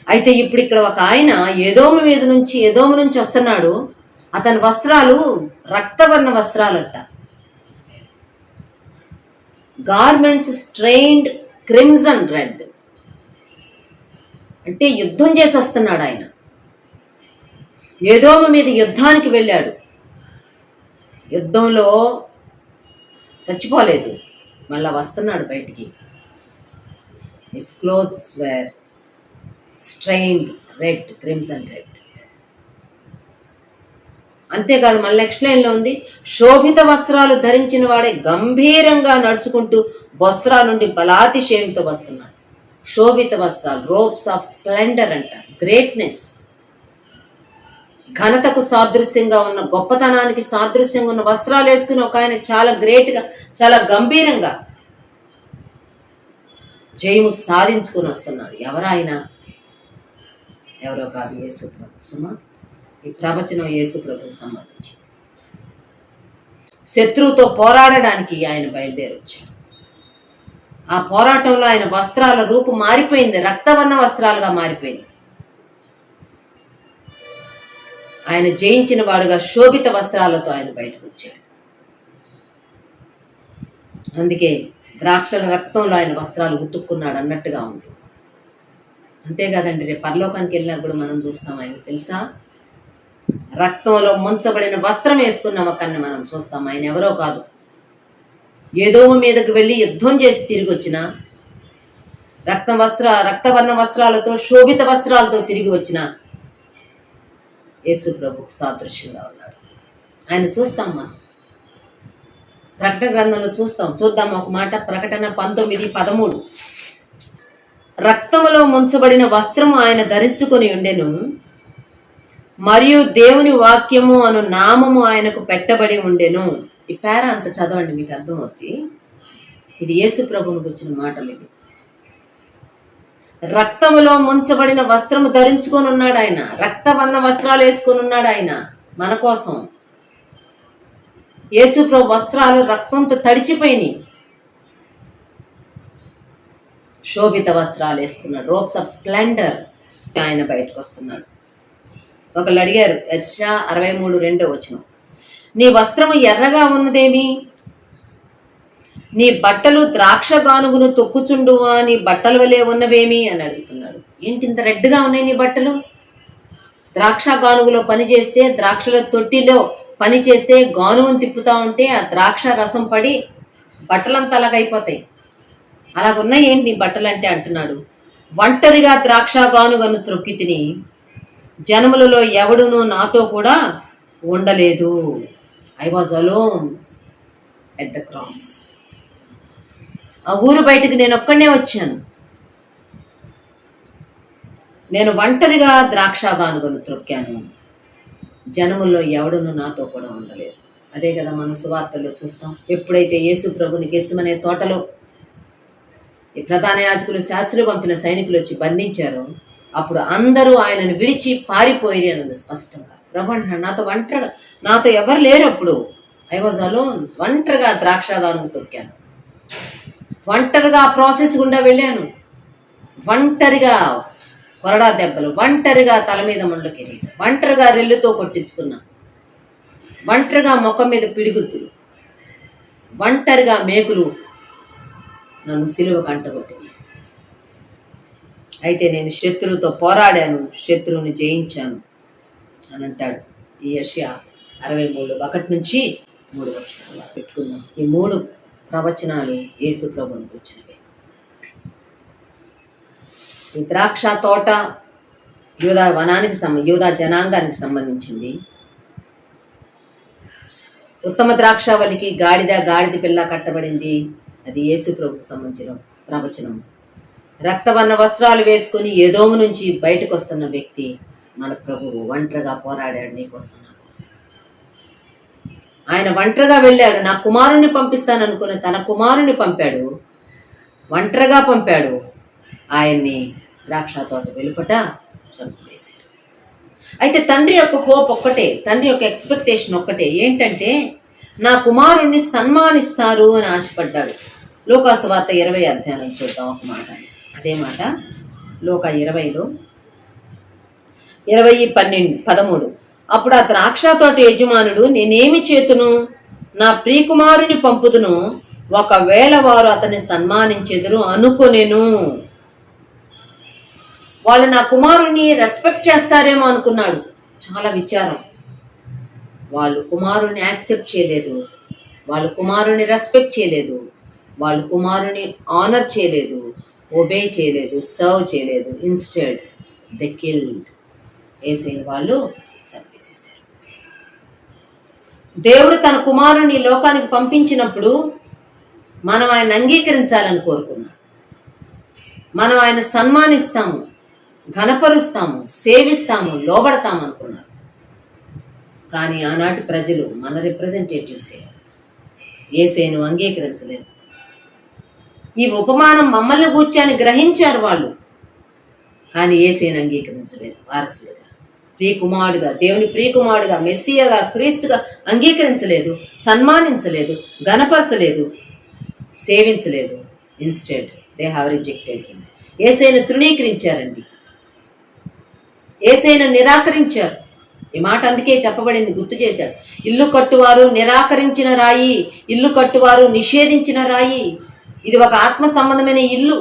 అయితే ఇప్పుడు ఇక్కడ ఒక ఆయన ఏదోము నుంచి వస్తున్నాడు. అతని వస్త్రాలు రక్తవర్ణ వస్త్రాలంట. Garments strained crimson red. అంటే యుద్ధం చేసి వస్తున్నాడు ఆయన. ఏదోము మీద యుద్ధానికి వెళ్ళాడు. యుద్ధంలో చచ్చిపోలేదు, మళ్ళా వస్తున్నాడు బయటికి. His clothes were stained red, crimson red. అంతేకాదు మళ్ళీ నెక్స్ట్ లైన్లో ఉంది, శోభిత వస్త్రాలు ధరించిన వాడే గంభీరంగా నడుచుకుంటూ బొస్రా నుండి బలాతిశయంతో వస్తున్నాడు. శోభిత వస్త్రాలు, రోప్స్ ఆఫ్ స్ప్లెండర్ అంట, గ్రేట్నెస్, ఘనతకు సాదృశ్యంగా ఉన్న, గొప్పతనానికి సాదృశ్యంగా ఉన్న వస్త్రాలు వేసుకుని ఒక ఆయన చాలా గ్రేట్గా, చాలా గంభీరంగా జయము సాధించుకుని వస్తున్నాడు. ఎవరాయన? ఎవరో కాదు, యేసు ప్రభు. సుమా, ఈ ప్రవచనం యేసు ప్రభుకి సంబంధించి. శత్రువుతో పోరాడడానికి ఆయన బయలుదేరి వచ్చాడు. ఆ పోరాటంలో ఆయన వస్త్రాల రూపు మారిపోయింది, రక్తవర్ణ వస్త్రాలుగా మారిపోయింది. ఆయన జయించిన వాడుగా శోభిత వస్త్రాలతో ఆయన బయటకు వచ్చాడు. అందుకే ద్రాక్షల రక్తంలో ఆయన వస్త్రాలు ఉతుక్కున్నాడు అన్నట్టుగా ఉంది. అంతేకాదండి, రేపు పరలోకానికి వెళ్ళినా కూడా మనం చూస్తాం ఆయన, తెలుసా, రక్తంలో ముంచబడిన వస్త్రం వేసుకున్న ఒకరిని మనం చూస్తాం. ఆయన ఎవరో కాదు, ఏదోము మీదకి వెళ్ళి యుద్ధం చేసి తిరిగి వచ్చిన, రక్తవర్ణ వస్త్రాలతో, శోభిత వస్త్రాలతో తిరిగి వచ్చిన యేసు ప్రభుకు సాదృశ్యంగా ఉన్నాడు. ఆయన చూస్తాం, మనం ప్రకటన గ్రంథంలో చూద్దాం ఒక మాట. ప్రకటన 19:13, రక్తములో ముంచబడిన వస్త్రము ఆయన ధరించుకొని ఉండెను, మరియు దేవుని వాక్యము అను నామము ఆయనకు పెట్టబడి ఉండెను. ఈ పేర అంత చదవండి, మీకు అర్థమవుతుంది. ఇది యేసు ప్రభువును గురించిన మాటలు ఇవి. రక్తములో ముంచబడిన వస్త్రము ధరించుకొని ఉన్నాడు ఆయన, రక్తవర్ణ వస్త్రాలు వేసుకొని ఉన్నాడు ఆయన మన కోసం. యేసు ప్రభు వస్త్రాలు రక్తంతో తడిచిపోయినాయి, శోభిత వస్త్రాలు వేసుకున్నాడు, రోప్స్ ఆఫ్ స్ప్లెండర్. ఆయన బయటకు వస్తున్నాడు. ఒకళ్ళు అడిగారు, యెషయా 63:2, నీ వస్త్రము ఎర్రగా ఉన్నదేమి, నీ బట్టలు ద్రాక్ష గానుగును తొక్కుచుండువా, నీ బట్టల వలె ఉన్నవేమి అని అడుగుతున్నాడు. ఏంటి ఇంత రెడ్గా ఉన్నాయి నీ బట్టలు? ద్రాక్ష గానుగులో పని చేస్తే, ద్రాక్షల తొట్టిలో పని చేస్తే గానుగును తిప్పుతా ఉంటే ఆ ద్రాక్ష రసం పడి బట్టలంతా అలాగైపోతాయి. అలాగున్నాయి ఏంటి నీ బట్టలు అంటే అంటున్నాడు, ఒంటరిగా ద్రాక్ష గానుగను త్రొక్కి తిని జనములలో ఎవడునూ నాతో కూడా ఉండలేదు. I was alone at the cross. ఆ ఊరు బయటకు నేను ఒక్కడనే వచ్చాను, నేను ఒంటరిగా ద్రాక్ష గానుగను త్రొక్కాను, జనముల్లో ఎవడును నాతో కూడా ఉండలేదు. అదే కదా మన సువార్తల్లో చూస్తాం. ఎప్పుడైతే యేసు ప్రభుని గెత్సెమనే తోటలో ఈ ప్రధాన యాజకులు, శాస్త్రులు పంపిన సైనికులు వచ్చి బంధించారో, అప్పుడు అందరూ ఆయనను విడిచి పారిపోయి అన్నది స్పష్టంగా. ప్రభు అంటున్నాడు, నాతో ఎవరు లేరు అప్పుడు. ఐ వాజ్ అలోన్, ఒంటరిగా ద్రాక్ష గానుగ తొక్కాను, ఒంటరిగా ప్రాసెస్ గుండా వెళ్ళాను, ఒంటరిగా కొరడా దెబ్బలు, ఒంటరిగా తల మీద ముళ్ళ కిరీటం, ఒంటరిగా రెల్లుతో కొట్టించుకున్నా, ఒంటరిగా ముఖం మీద పిడిగుద్దులు, ఒంటరిగా మేకులు నన్ను సిలువకు అంటగొట్టింది. అయితే నేను శత్రువుతో పోరాడాను, శత్రువుని జయించాను అని అంటాడు. ఈ యెషయా 63:1-3 పెట్టుకుందాం. ఈ 3 ప్రవచనాలు యేసు ప్రభువుని గురించినవి. ఈ ద్రాక్ష తోట యూదా వనానికి యూదా జనాంగానికి సంబంధించింది. ఉత్తమ ద్రాక్షావళికి గాడిద పిల్ల కట్టబడింది, అది యేసు ప్రభుకు సంబంధించిన ప్రవచనం. రక్తవర్ణ వస్త్రాలు వేసుకుని ఏదోము నుంచి బయటకు వస్తున్న వ్యక్తి మన ప్రభువు. ఒంటరిగా పోరాడాడు నీ కోసం, నా కోసం. ఆయన ఒంటరిగా వెళ్ళాడు, నా కుమారుణ్ణి పంపిస్తాననుకుని తన కుమారుని పంపాడు, ఒంటరిగా పంపాడు. ఆయన్ని ద్రాక్ష తోట వెలుపట చంపేశాడు. అయితే తండ్రి యొక్క హోప్ ఒక్కటే, తండ్రి యొక్క ఎక్స్పెక్టేషన్ ఒక్కటే, ఏంటంటే నా కుమారుణ్ణి సన్మానిస్తారు అని ఆశపడ్డాడు. లూకాసు వార్త 20 అధ్యాయం చూద్దాం ఒక మాట. అదే మాట లూకా 20:13. అప్పుడు ఆ ద్రాక్ష తోట యజమానుడు, నేనేమి చేతును, నా ప్రియకుమారుని పంపుదును, ఒకవేళ వారు అతన్ని సన్మానించెదరు అనుకొనెను. వాళ్ళు నా కుమారుని రెస్పెక్ట్ చేస్తారేమో అనుకున్నాడు. చాలా విచారం. వాళ్ళు కుమారుని యాక్సెప్ట్ చేయలేదు, వాళ్ళు కుమారుని రెస్పెక్ట్ చేయలేదు, వాళ్ళు కుమారుని ఆనర్ చేయలేదు, ఒబే చేయలేదు, సర్వ్ చేయలేదు. Instead they killed. యేసయ్య వాళ్ళు చంపేసేసారు. దేవుడు తన కుమారుని లోకానికి పంపించినప్పుడు మనం ఆయన అంగీకరించాలని కోరుకున్నాం. మనం ఆయన సన్మానిస్తాము, ఘనపరుస్తాము, సేవిస్తాము, లోబడతాము అనుకున్నారు. కానీ ఆనాటి ప్రజలు, మన రిప్రజెంటేటివ్సే, యేసేను అంగీకరించలేదు. ఈ ఉపమానం మమ్మల్ని గూర్చని గ్రహించారు వాళ్ళు, కానీ యేసేను అంగీకరించలేదు. వారసుడుగా, ప్రియకుమారుడుగా, దేవుని ప్రియకుమారుడుగా, మెస్సియగా, క్రీస్తుగా అంగీకరించలేదు, సన్మానించలేదు, ఘనపరచలేదు, సేవించలేదు. Instead they have rejected him. యేసేను తృణీకరించారండి, యేసేను నిరాకరించారు. ఈ మాట అందుకే చెప్పబడింది, గుర్తు చేశాడు. ఇల్లు కట్టువారు నిరాకరించిన రాయి, ఇల్లు కట్టువారు నిషేధించిన రాయి. ఇది ఒక ఆత్మ సంబంధమైన ఇల్లు,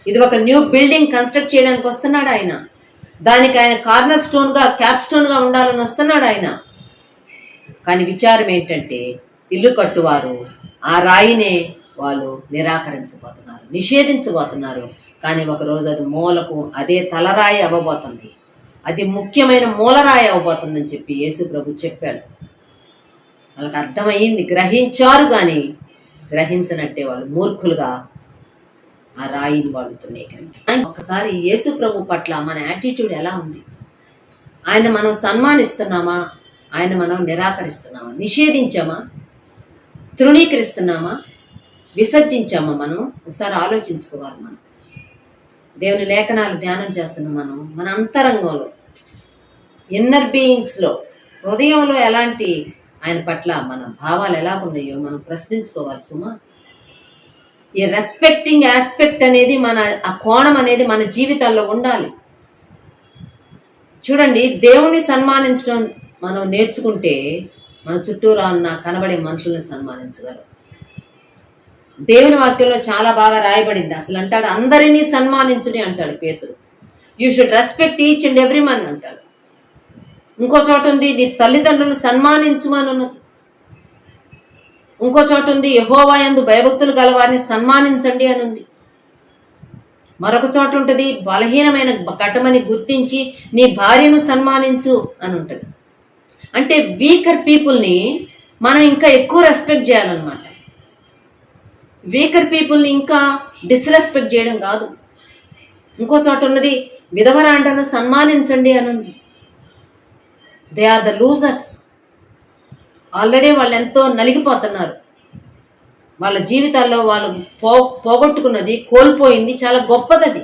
ఇది ఒక న్యూ బిల్డింగ్ కన్స్ట్రక్ట్ చేయడానికి వస్తున్నాడు ఆయన. దానికి ఆయన కార్నర్ స్టోన్గా, క్యాప్ స్టోన్గా ఉండాలని వస్తున్నాడు ఆయన. కానీ విచారం ఏంటంటే, ఇల్లు కట్టువారు ఆ రాయినే వాళ్ళు నిరాకరించబోతున్నారు, నిషేధించబోతున్నారు. కానీ ఒకరోజు అది మూలకు, అదే తలరాయి అవ్వబోతుంది, అది ముఖ్యమైన మూలరాయి అవ్వబోతుందని చెప్పి యేసు ప్రభు చెప్పాడు. వాళ్ళకి అర్థమయ్యింది, గ్రహించారు. కానీ గ్రహించనట్టే వాళ్ళు మూర్ఖులుగా ఆ రాయిని వాళ్ళు తృణీకరించారు. ఒకసారి యేసు ప్రభు పట్ల మన యాటిట్యూడ్ ఎలా ఉంది? ఆయన మనం సన్మానిస్తున్నామా? ఆయన మనం నిరాకరిస్తున్నామా? నిషేధించామా? తృణీకరిస్తున్నామా? విసర్జించామా? మనం ఒకసారి ఆలోచించుకోవాలి. మనం దేవుని లేఖనాలు ధ్యానం చేస్తున్నాం. మనం మన అంతరంగంలో, ఇన్నర్ బీయింగ్స్లో, హృదయంలో ఎలాంటి ఆయన పట్ల మన భావాలు ఎలా ఉన్నాయో మనం ప్రశ్నించుకోవాలి సుమా. ఈ రెస్పెక్టింగ్ ఆస్పెక్ట్ అనేది, మన ఆ కోణం అనేది మన జీవితాల్లో ఉండాలి. చూడండి, దేవుని సన్మానించడం మనం నేర్చుకుంటే మన చుట్టూరా ఉన్న కనబడే మనుషుల్ని సన్మానించగలం. దేవుని వాక్యంలో చాలా బాగా రాయబడింది. అసలు అంటాడు, అందరినీ సన్మానించుని అంటాడు పేతురు. You should respect each and every one అంటాడు. ఇంకో చోట ఉంది, నీ తల్లిదండ్రులను సన్మానించుమని ఉన్నది. ఇంకో చోట ఉంది, యెహోవా యందు భయభక్తులు గలవారిని సన్మానించండి అని ఉంది. మరొక చోట ఉంటుంది, బలహీనమైన ఘటమని గుర్తించి నీ భార్యను సన్మానించు అని ఉంటుంది. అంటే వీకర్ పీపుల్ని మనం ఇంకా ఎక్కువ రెస్పెక్ట్ చేయాలన్నమాట. వీకర్ పీపుల్ని ఇంకా డిస్రెస్పెక్ట్ చేయడం కాదు. ఇంకో చోట ఉన్నది, విధవరాండను సన్మానించండి అని ఉంది. They are the losers. Already వాళ్ళు ఎంతో నలిగిపోతున్నారు. వాళ్ళ జీవితాల్లో వాళ్ళు పోగొట్టుకున్నది, కోల్పోయింది చాలా గొప్పదది.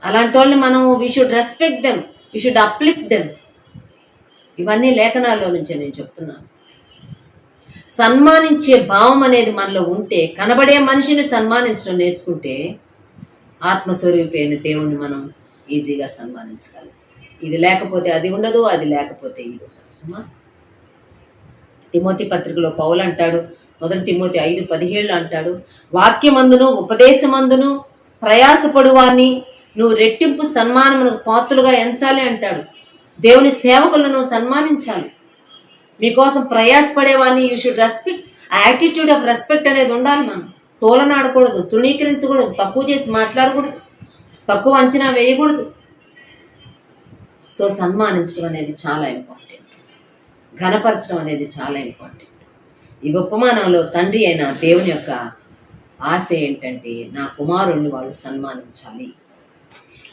అలాంటి వాళ్ళని మనం we should respect them, we should uplift them. ఇవన్నీ లేఖనాల్లో నుంచే నేను చెప్తున్నాను. సన్మానించే భావం అనేది మనలో ఉంటే, కనబడే మనిషిని సన్మానించడం నేర్చుకుంటే, ఆత్మస్వరూపి అయిన దేవుణ్ణి మనం ఈజీగా సన్మానించగలం. ఇది లేకపోతే అది ఉండదు, అది లేకపోతే ఇది ఉండదు. సుమా, తిమోతి పత్రికలో పౌలు అంటాడు, 1 తిమోతి 5:17 అంటాడు, వాక్యమందును ఉపదేశమందును ప్రయాసపడు వారిని నువ్వు రెట్టింపు సన్మానమును పాత్రులుగా ఎంచాలి అంటాడు. దేవుని సేవకులను సన్మానించాలి. మీకోసం ప్రయాసపడేవాడిని యూ షుడ్ రెస్పెక్ట్. ఆ యాటిట్యూడ్ ఆఫ్ రెస్పెక్ట్ అనేది ఉండాలి. మనం తోలనాడకూడదు, తృణీకరించకూడదు, తక్కువ చేసి మాట్లాడకూడదు, తక్కువ అంచనా వేయకూడదు. సో సన్మానించడం అనేది చాలా ఇంపార్టెంట్, ఘనపరచడం అనేది చాలా ఇంపార్టెంట్. ఈ ఉపమానంలో తండ్రి అయిన దేవుని యొక్క ఆశ ఏంటంటే, నా కుమారుణ్ణి వాళ్ళు సన్మానించాలి,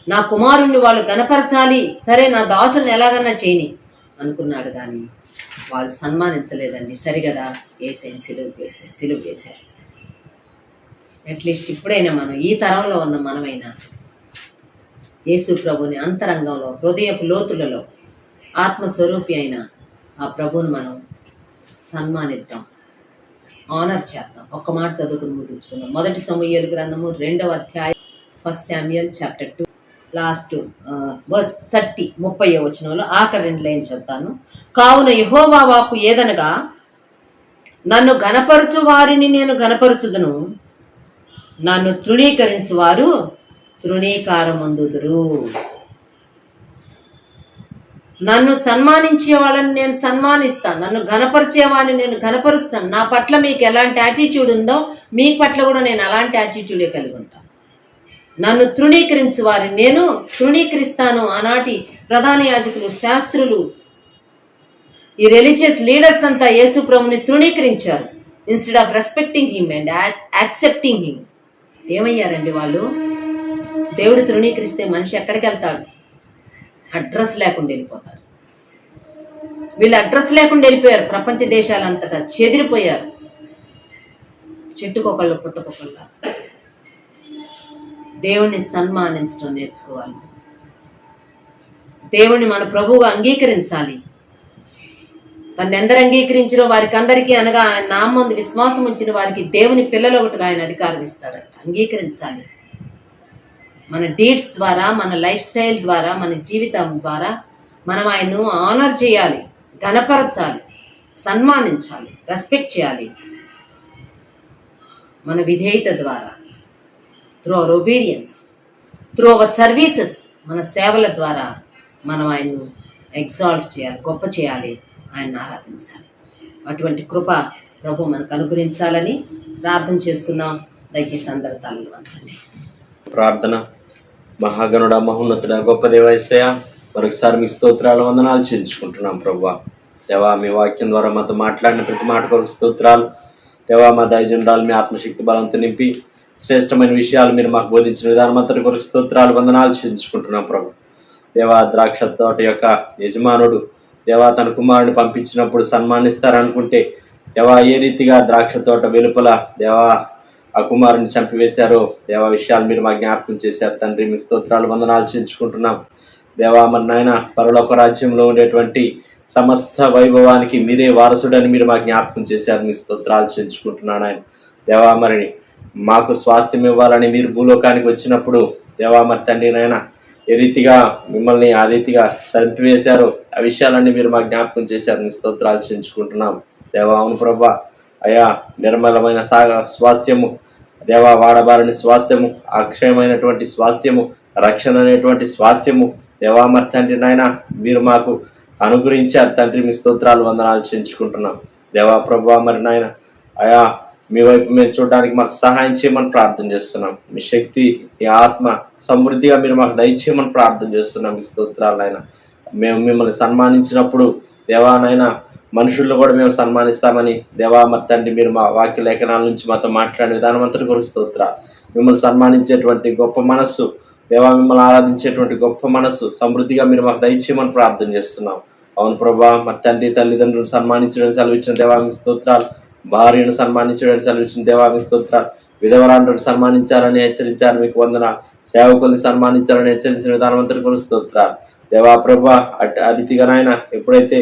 నా కుమారుణ్ణి వాళ్ళు ఘనపరచాలి. సరే, నా దాసులను ఎలాగన్నా చేయని అనుకున్నాడు, కానీ వాళ్ళు సన్మానించలేదండి. సరిగదా, యేసేను సిలువ వేశారు. అట్లీస్ట్ ఇప్పుడైనా మనం, ఈ తరంలో ఉన్న మనమైనా యేసు ప్రభుని అంతరంగంలో, హృదయపు లోతులలో ఆత్మస్వరూపి అయిన ఆ ప్రభువుని మనం సన్మానిద్దాం, ఆనర్ చేద్దాం. ఒక్క మాట చదువుకుని ముగించుకుందాం. 1 సమూయేలు గ్రంథము 2వ అధ్యాయం, 1 శామ్యూయల్ చాప్టర్ 2 లాస్ట్ వర్స్ 30వ వచనంలో ఆఖరి 2 లైన్ చెప్తాను. కావున యెహోవా వాక్కు ఏదనగా, నన్ను ఘనపరచు వారిని నేను ఘనపరచుదును, నన్ను తృణీకరించు వారు తృణీకారమందుదురు. నన్ను సన్మానించే వాళ్ళని నేను సన్మానిస్తాను, నన్ను ఘనపరిచే వారిని నేను ఘనపరుస్తాను. నా పట్ల మీకు ఎలాంటి యాటిట్యూడ్ ఉందో మీ పట్ల కూడా నేను అలాంటి యాటిట్యూడే కలిగి ఉంటాను. నన్ను తృణీకరించు వారిని నేను తృణీకరిస్తాను. ఆనాటి ప్రధాన యాజకులు, శాస్త్రులు ఈ రిలీజియస్ లీడర్స్ అంతా యేసు ప్రభుని తృణీకరించారు. Instead of respecting him and accepting him. ఏమయ్యారండి వాళ్ళు? దేవుడు తృణీకరిస్తే మనిషి ఎక్కడికి వెళ్తాడు? అడ్రస్ లేకుండా వెళ్ళిపోతాడు. వీళ్ళు అడ్రస్ లేకుండా వెళ్ళిపోయారు. ప్రపంచ దేశాలంతటా చెదిరిపోయారు. చెట్టుకొకళ్ళు పుట్టకొకళ్ళ. దేవుణ్ణి సన్మానించడం నేర్చుకోవాలి. దేవుణ్ణి మన ప్రభువుగా అంగీకరించాలి. తను ఎందరు అంగీకరించినో వారికి అందరికీ, అనగా ఆయన నామందు విశ్వాసం ఉంచిన వారికి దేవుని పిల్లలు ఒకటిగా ఆయన అధికారం ఇస్తాడట. అంగీకరించాలి. మన డీడ్స్ ద్వారా, మన లైఫ్ స్టైల్ ద్వారా, మన జీవితం ద్వారా మనం ఆయన్ను ఆనర్ చేయాలి, ఘనపరచాలి, సన్మానించాలి, రెస్పెక్ట్ చేయాలి. మన విధేయత ద్వారా, through our obedience, through our services, మన సేవల ద్వారా మనం ఆయన్ను ఎగ్జాల్ట్ చేయాలి, గొప్ప చేయాలి, ఆయన ఆరాధించాలి. అటువంటి కృప ప్రభు మనకు అనుగ్రహించాలని ప్రార్థన చేసుకుందాం. దయచేసి అందరూ తలలు వంచండి. ప్రార్థన. మహాగణుడ, మహోన్నతుడ, గొప్ప దేవ యేసయ్య, మరొకసారి మీ స్తోత్రాలు, వందనాలు చెల్లించుకుంటున్నాం ప్రభువా. దేవా, మీ వాక్యం ద్వారా మాతో మాట్లాడిన ప్రతి మాట కొరకు స్తోత్రాలు. దేవా, మా దైవజనురాలు మీ ఆత్మశక్తి బలంతో నింపి శ్రేష్టమైన విషయాలు మీరు మాకు బోధించిన విధానం అంతటి కొరకు స్తోత్రాలు, వందనాలు చెల్లించుకుంటున్నాం ప్రభు. దేవా, ద్రాక్ష తోట యొక్క యజమానుడు దేవా తన కుమారుని పంపించినప్పుడు సన్మానిస్తారనుకుంటే దేవా ఏ రీతిగా ద్రాక్ష తోట వెలుపల దేవా ఆ కుమారుని చంపివేశారో దేవా విషయాలు మీరు మా జ్ఞాపకం చేశారు తండ్రి. మీ స్తోత్రాలు, వందనాలు చెల్లించుకుంటున్నాం దేవా. మరి నాయన, పరలోక రాజ్యంలో ఉండేటువంటి సమస్త వైభవానికి మీరే వారసుడని మీరు మా జ్ఞాపకం చేశారు. మీ స్తోత్రాలు చెల్లించుకుంటున్నాను ఆయన. దేవా, మరి మాకు స్వాస్థ్యం ఇవ్వాలని మీరు భూలోకానికి వచ్చినప్పుడు దేవా మరి తండ్రి నాయన ఏ రీతిగా మిమ్మల్ని ఆ రీతిగా చంపివేశారో ఆ విషయాలన్నీ మీరు మా జ్ఞాపకం చేశారు. మీ స్తోత్రాలు చెల్లించుకుంటున్నాం దేవా. అవును ప్రభా, అయా నిర్మలమైన స్వాస్థ్యము దేవా, వాడబారని స్వాస్థ్యము, అక్షయమైనటువంటి స్వాస్థ్యము, రక్షణ అనేటువంటి స్వాస్థ్యము దేవా మరి తండ్రి నాయన మీరు మాకు అనుగ్రహించారు తండ్రి. మీ స్తోత్రాలు, వందనాలు చెల్లించుకుంటున్నాం దేవా. ప్రభా మరి నాయన అయా మీ వైపు మేము చూడడానికి మాకు సహాయం చేయమని ప్రార్థన చేస్తున్నాం. మీ శక్తి, మీ ఆత్మ సమృద్ధిగా మీరు మాకు దయచేయమని ప్రార్థన చేస్తున్నాం. మీ స్తోత్రాలు ఆయన. మేము మిమ్మల్ని సన్మానించినప్పుడు దేవానైనా మనుషుల్లో కూడా మేము సన్మానిస్తామని దేవా మరి తండ్రి మీరు మా వాక్య లేఖనాల నుంచి మాతో మాట్లాడిన విధానం అంతటి కొరకు స్తోత్రాలు. మిమ్మల్ని సన్మానించేటువంటి గొప్ప మనస్సు దేవా, మిమ్మల్ని ఆరాధించేటువంటి గొప్ప మనస్సు సమృద్ధిగా మీరు మాకు దయచేయమని ప్రార్థన చేస్తున్నాం. అవును ప్రభా, మరి తండ్రి తల్లిదండ్రులను సన్మానించడానికి సెలవిచ్చిన దేవా మీ స్తోత్రాలు. భార్యను సన్మానించడానికి సెలవిచ్చిన దేవా మీ స్తోత్రాలు. విధవరాలను సన్మానించాలని హెచ్చరించారు, మీకు వందనాలు. సేవకుల్ని సన్మానించాలని హెచ్చరించిన విధానం అంతటి కొరకు స్తోత్రాలు దేవా. ప్రభా ఆ రీతిగా నాయన ఎప్పుడైతే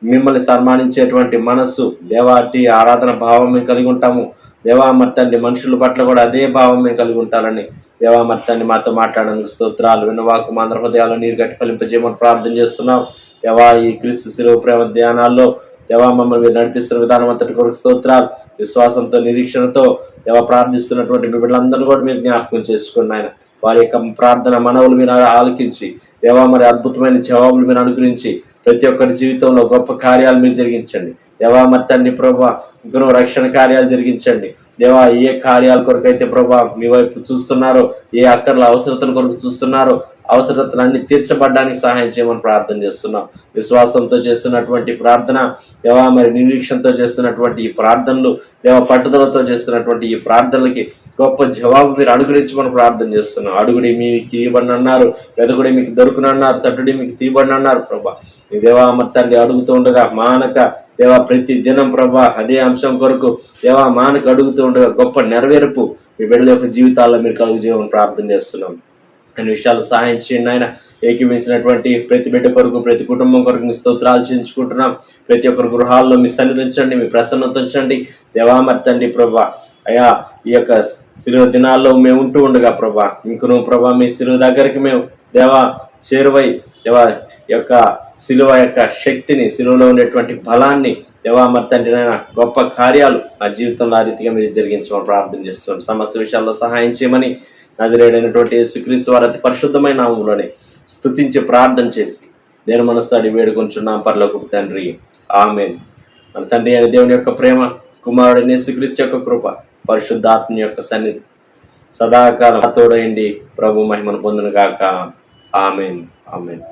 మిమ్మల్ని సన్మానించేటువంటి మనస్సు దేవా అట్టి ఆరాధన భావం మేము కలిగి ఉంటాము దేవా మరి తండ్రి. మనుషుల పట్ల కూడా అదే భావం మేము కలిగి ఉంటారని దేవా మరి తండ్రి మాతో మాట్లాడడానికి స్తోత్రాలు. విన్నవాకు మా అందరి హృదయాల్లో నీరు గట్టి ఫలింపజేయమని ప్రార్థన చేస్తున్నాం దేవా. ఈ క్రీస్తు శిలువ ప్రేమ ధ్యానాల్లో దేవా మమ్మల్ని మీరు నడిపిస్తున్న విధానం అంతటి కొరకు స్తోత్రాలు. విశ్వాసంతో నిరీక్షణతో దేవా ప్రార్థిస్తున్నటువంటి బిడ్డలందరూ కూడా మీరు జ్ఞాపకం చేసుకుని ఆయన వారి యొక్క ప్రార్థన మనవులు మీరు ఆలకించి దేవా మరి అద్భుతమైన జవాబులు మీరు అనుగ్రహించి ప్రతి ఒక్కరి జీవితంలో గొప్ప కార్యాలు మీరు జరిగించండి దేవా మరి తండ్రి. ప్రభా ఇంకనూ రక్షణ కార్యాలు జరిగించండి దేవా. ఏ కార్యాల కొరకు అయితే ప్రభా మీ వైపు చూస్తున్నారో, ఏ అక్కర్ల అవసరతల కొరకు చూస్తున్నారో అవసరతలన్నీ తీర్చబడ్డానికి సహాయం చేయమని ప్రార్థన చేస్తున్నాం. విశ్వాసంతో చేస్తున్నటువంటి ప్రార్థన దేవా మరి నిరీక్షణతో చేస్తున్నటువంటి ఈ ప్రార్థనలు దేవా పట్టుదలతో చేస్తున్నటువంటి ఈ ప్రార్థనలకి గొప్ప జవాబు మీరు అనుగ్రహించమని ప్రార్థన చేస్తున్నాం. అడుగుడి మీకు తీయబడిన అన్నారు, వెదకుడి మీకు దొరుకునన్నారు, తట్టుడి మీకు తీయబడిన అన్నారు ప్రభా. ఈ దేవా మరి తండ్రి అడుగుతూ ఉండగా మానక దేవా ప్రతి దినం ప్రభా అదే అంశం కొరకు దేవా మానక అడుగుతూ ఉండగా గొప్ప నెరవేర్పు మీ బిడ్డల యొక్క జీవితాల్లో మీరు కలుగు చేయమని ప్రార్థన చేస్తున్నాం. అన్ని విషయాలు సహాయం చేయండి ఆయన. ఏకీమించినటువంటి ప్రతి బిడ్డ కొరకు, ప్రతి కుటుంబం కొరకు మీ స్తోత్రాలు చేయించుకుంటున్నాం. ప్రతి ఒక్కరి గృహాల్లో మీ సన్నిధించండి, మీ ప్రసన్నత ఉంచండి దేవా మరి తండ్రి. ప్రభా అయా ఈ యొక్క శిలువ దినాల్లో మేము ఉంటూ ఉండగా ప్రభా ఇంకను ప్రభా మీ శిలువ దగ్గరికి మేము దేవా చేరువై దేవా యొక్క శిలువ యొక్క శక్తిని, శిలువలో ఉండేటువంటి బలాన్ని దేవా మరి తండ్రి నాయన గొప్ప కార్యాలు మా జీవితంలో ఆ రీతిగా మీరు జరిగించమని ప్రార్థన చేస్తున్నాం. సమస్త విషయాల్లో సహాయం చేయమని నజరేయుడైనటువంటి యేసుక్రీస్తు వారి అతి పరిశుద్ధమైన నామములోనే స్తుతించి ప్రార్థన చేసి నేను మనసుతో అడిగి వేడుకొంచున్నాం పరలోకపు తండ్రి, ఆమేన్. మన తండ్రి అయిన దేవుని యొక్క ప్రేమ, కుమారుడైన యేసుక్రీస్తు యొక్క కృప, పరిశుద్ధాత్మ యొక్క సన్నిధి సదాకాలం తోడైండి ప్రభు మహిమను పొందును గాక. ఆమేన్, ఆమేన్.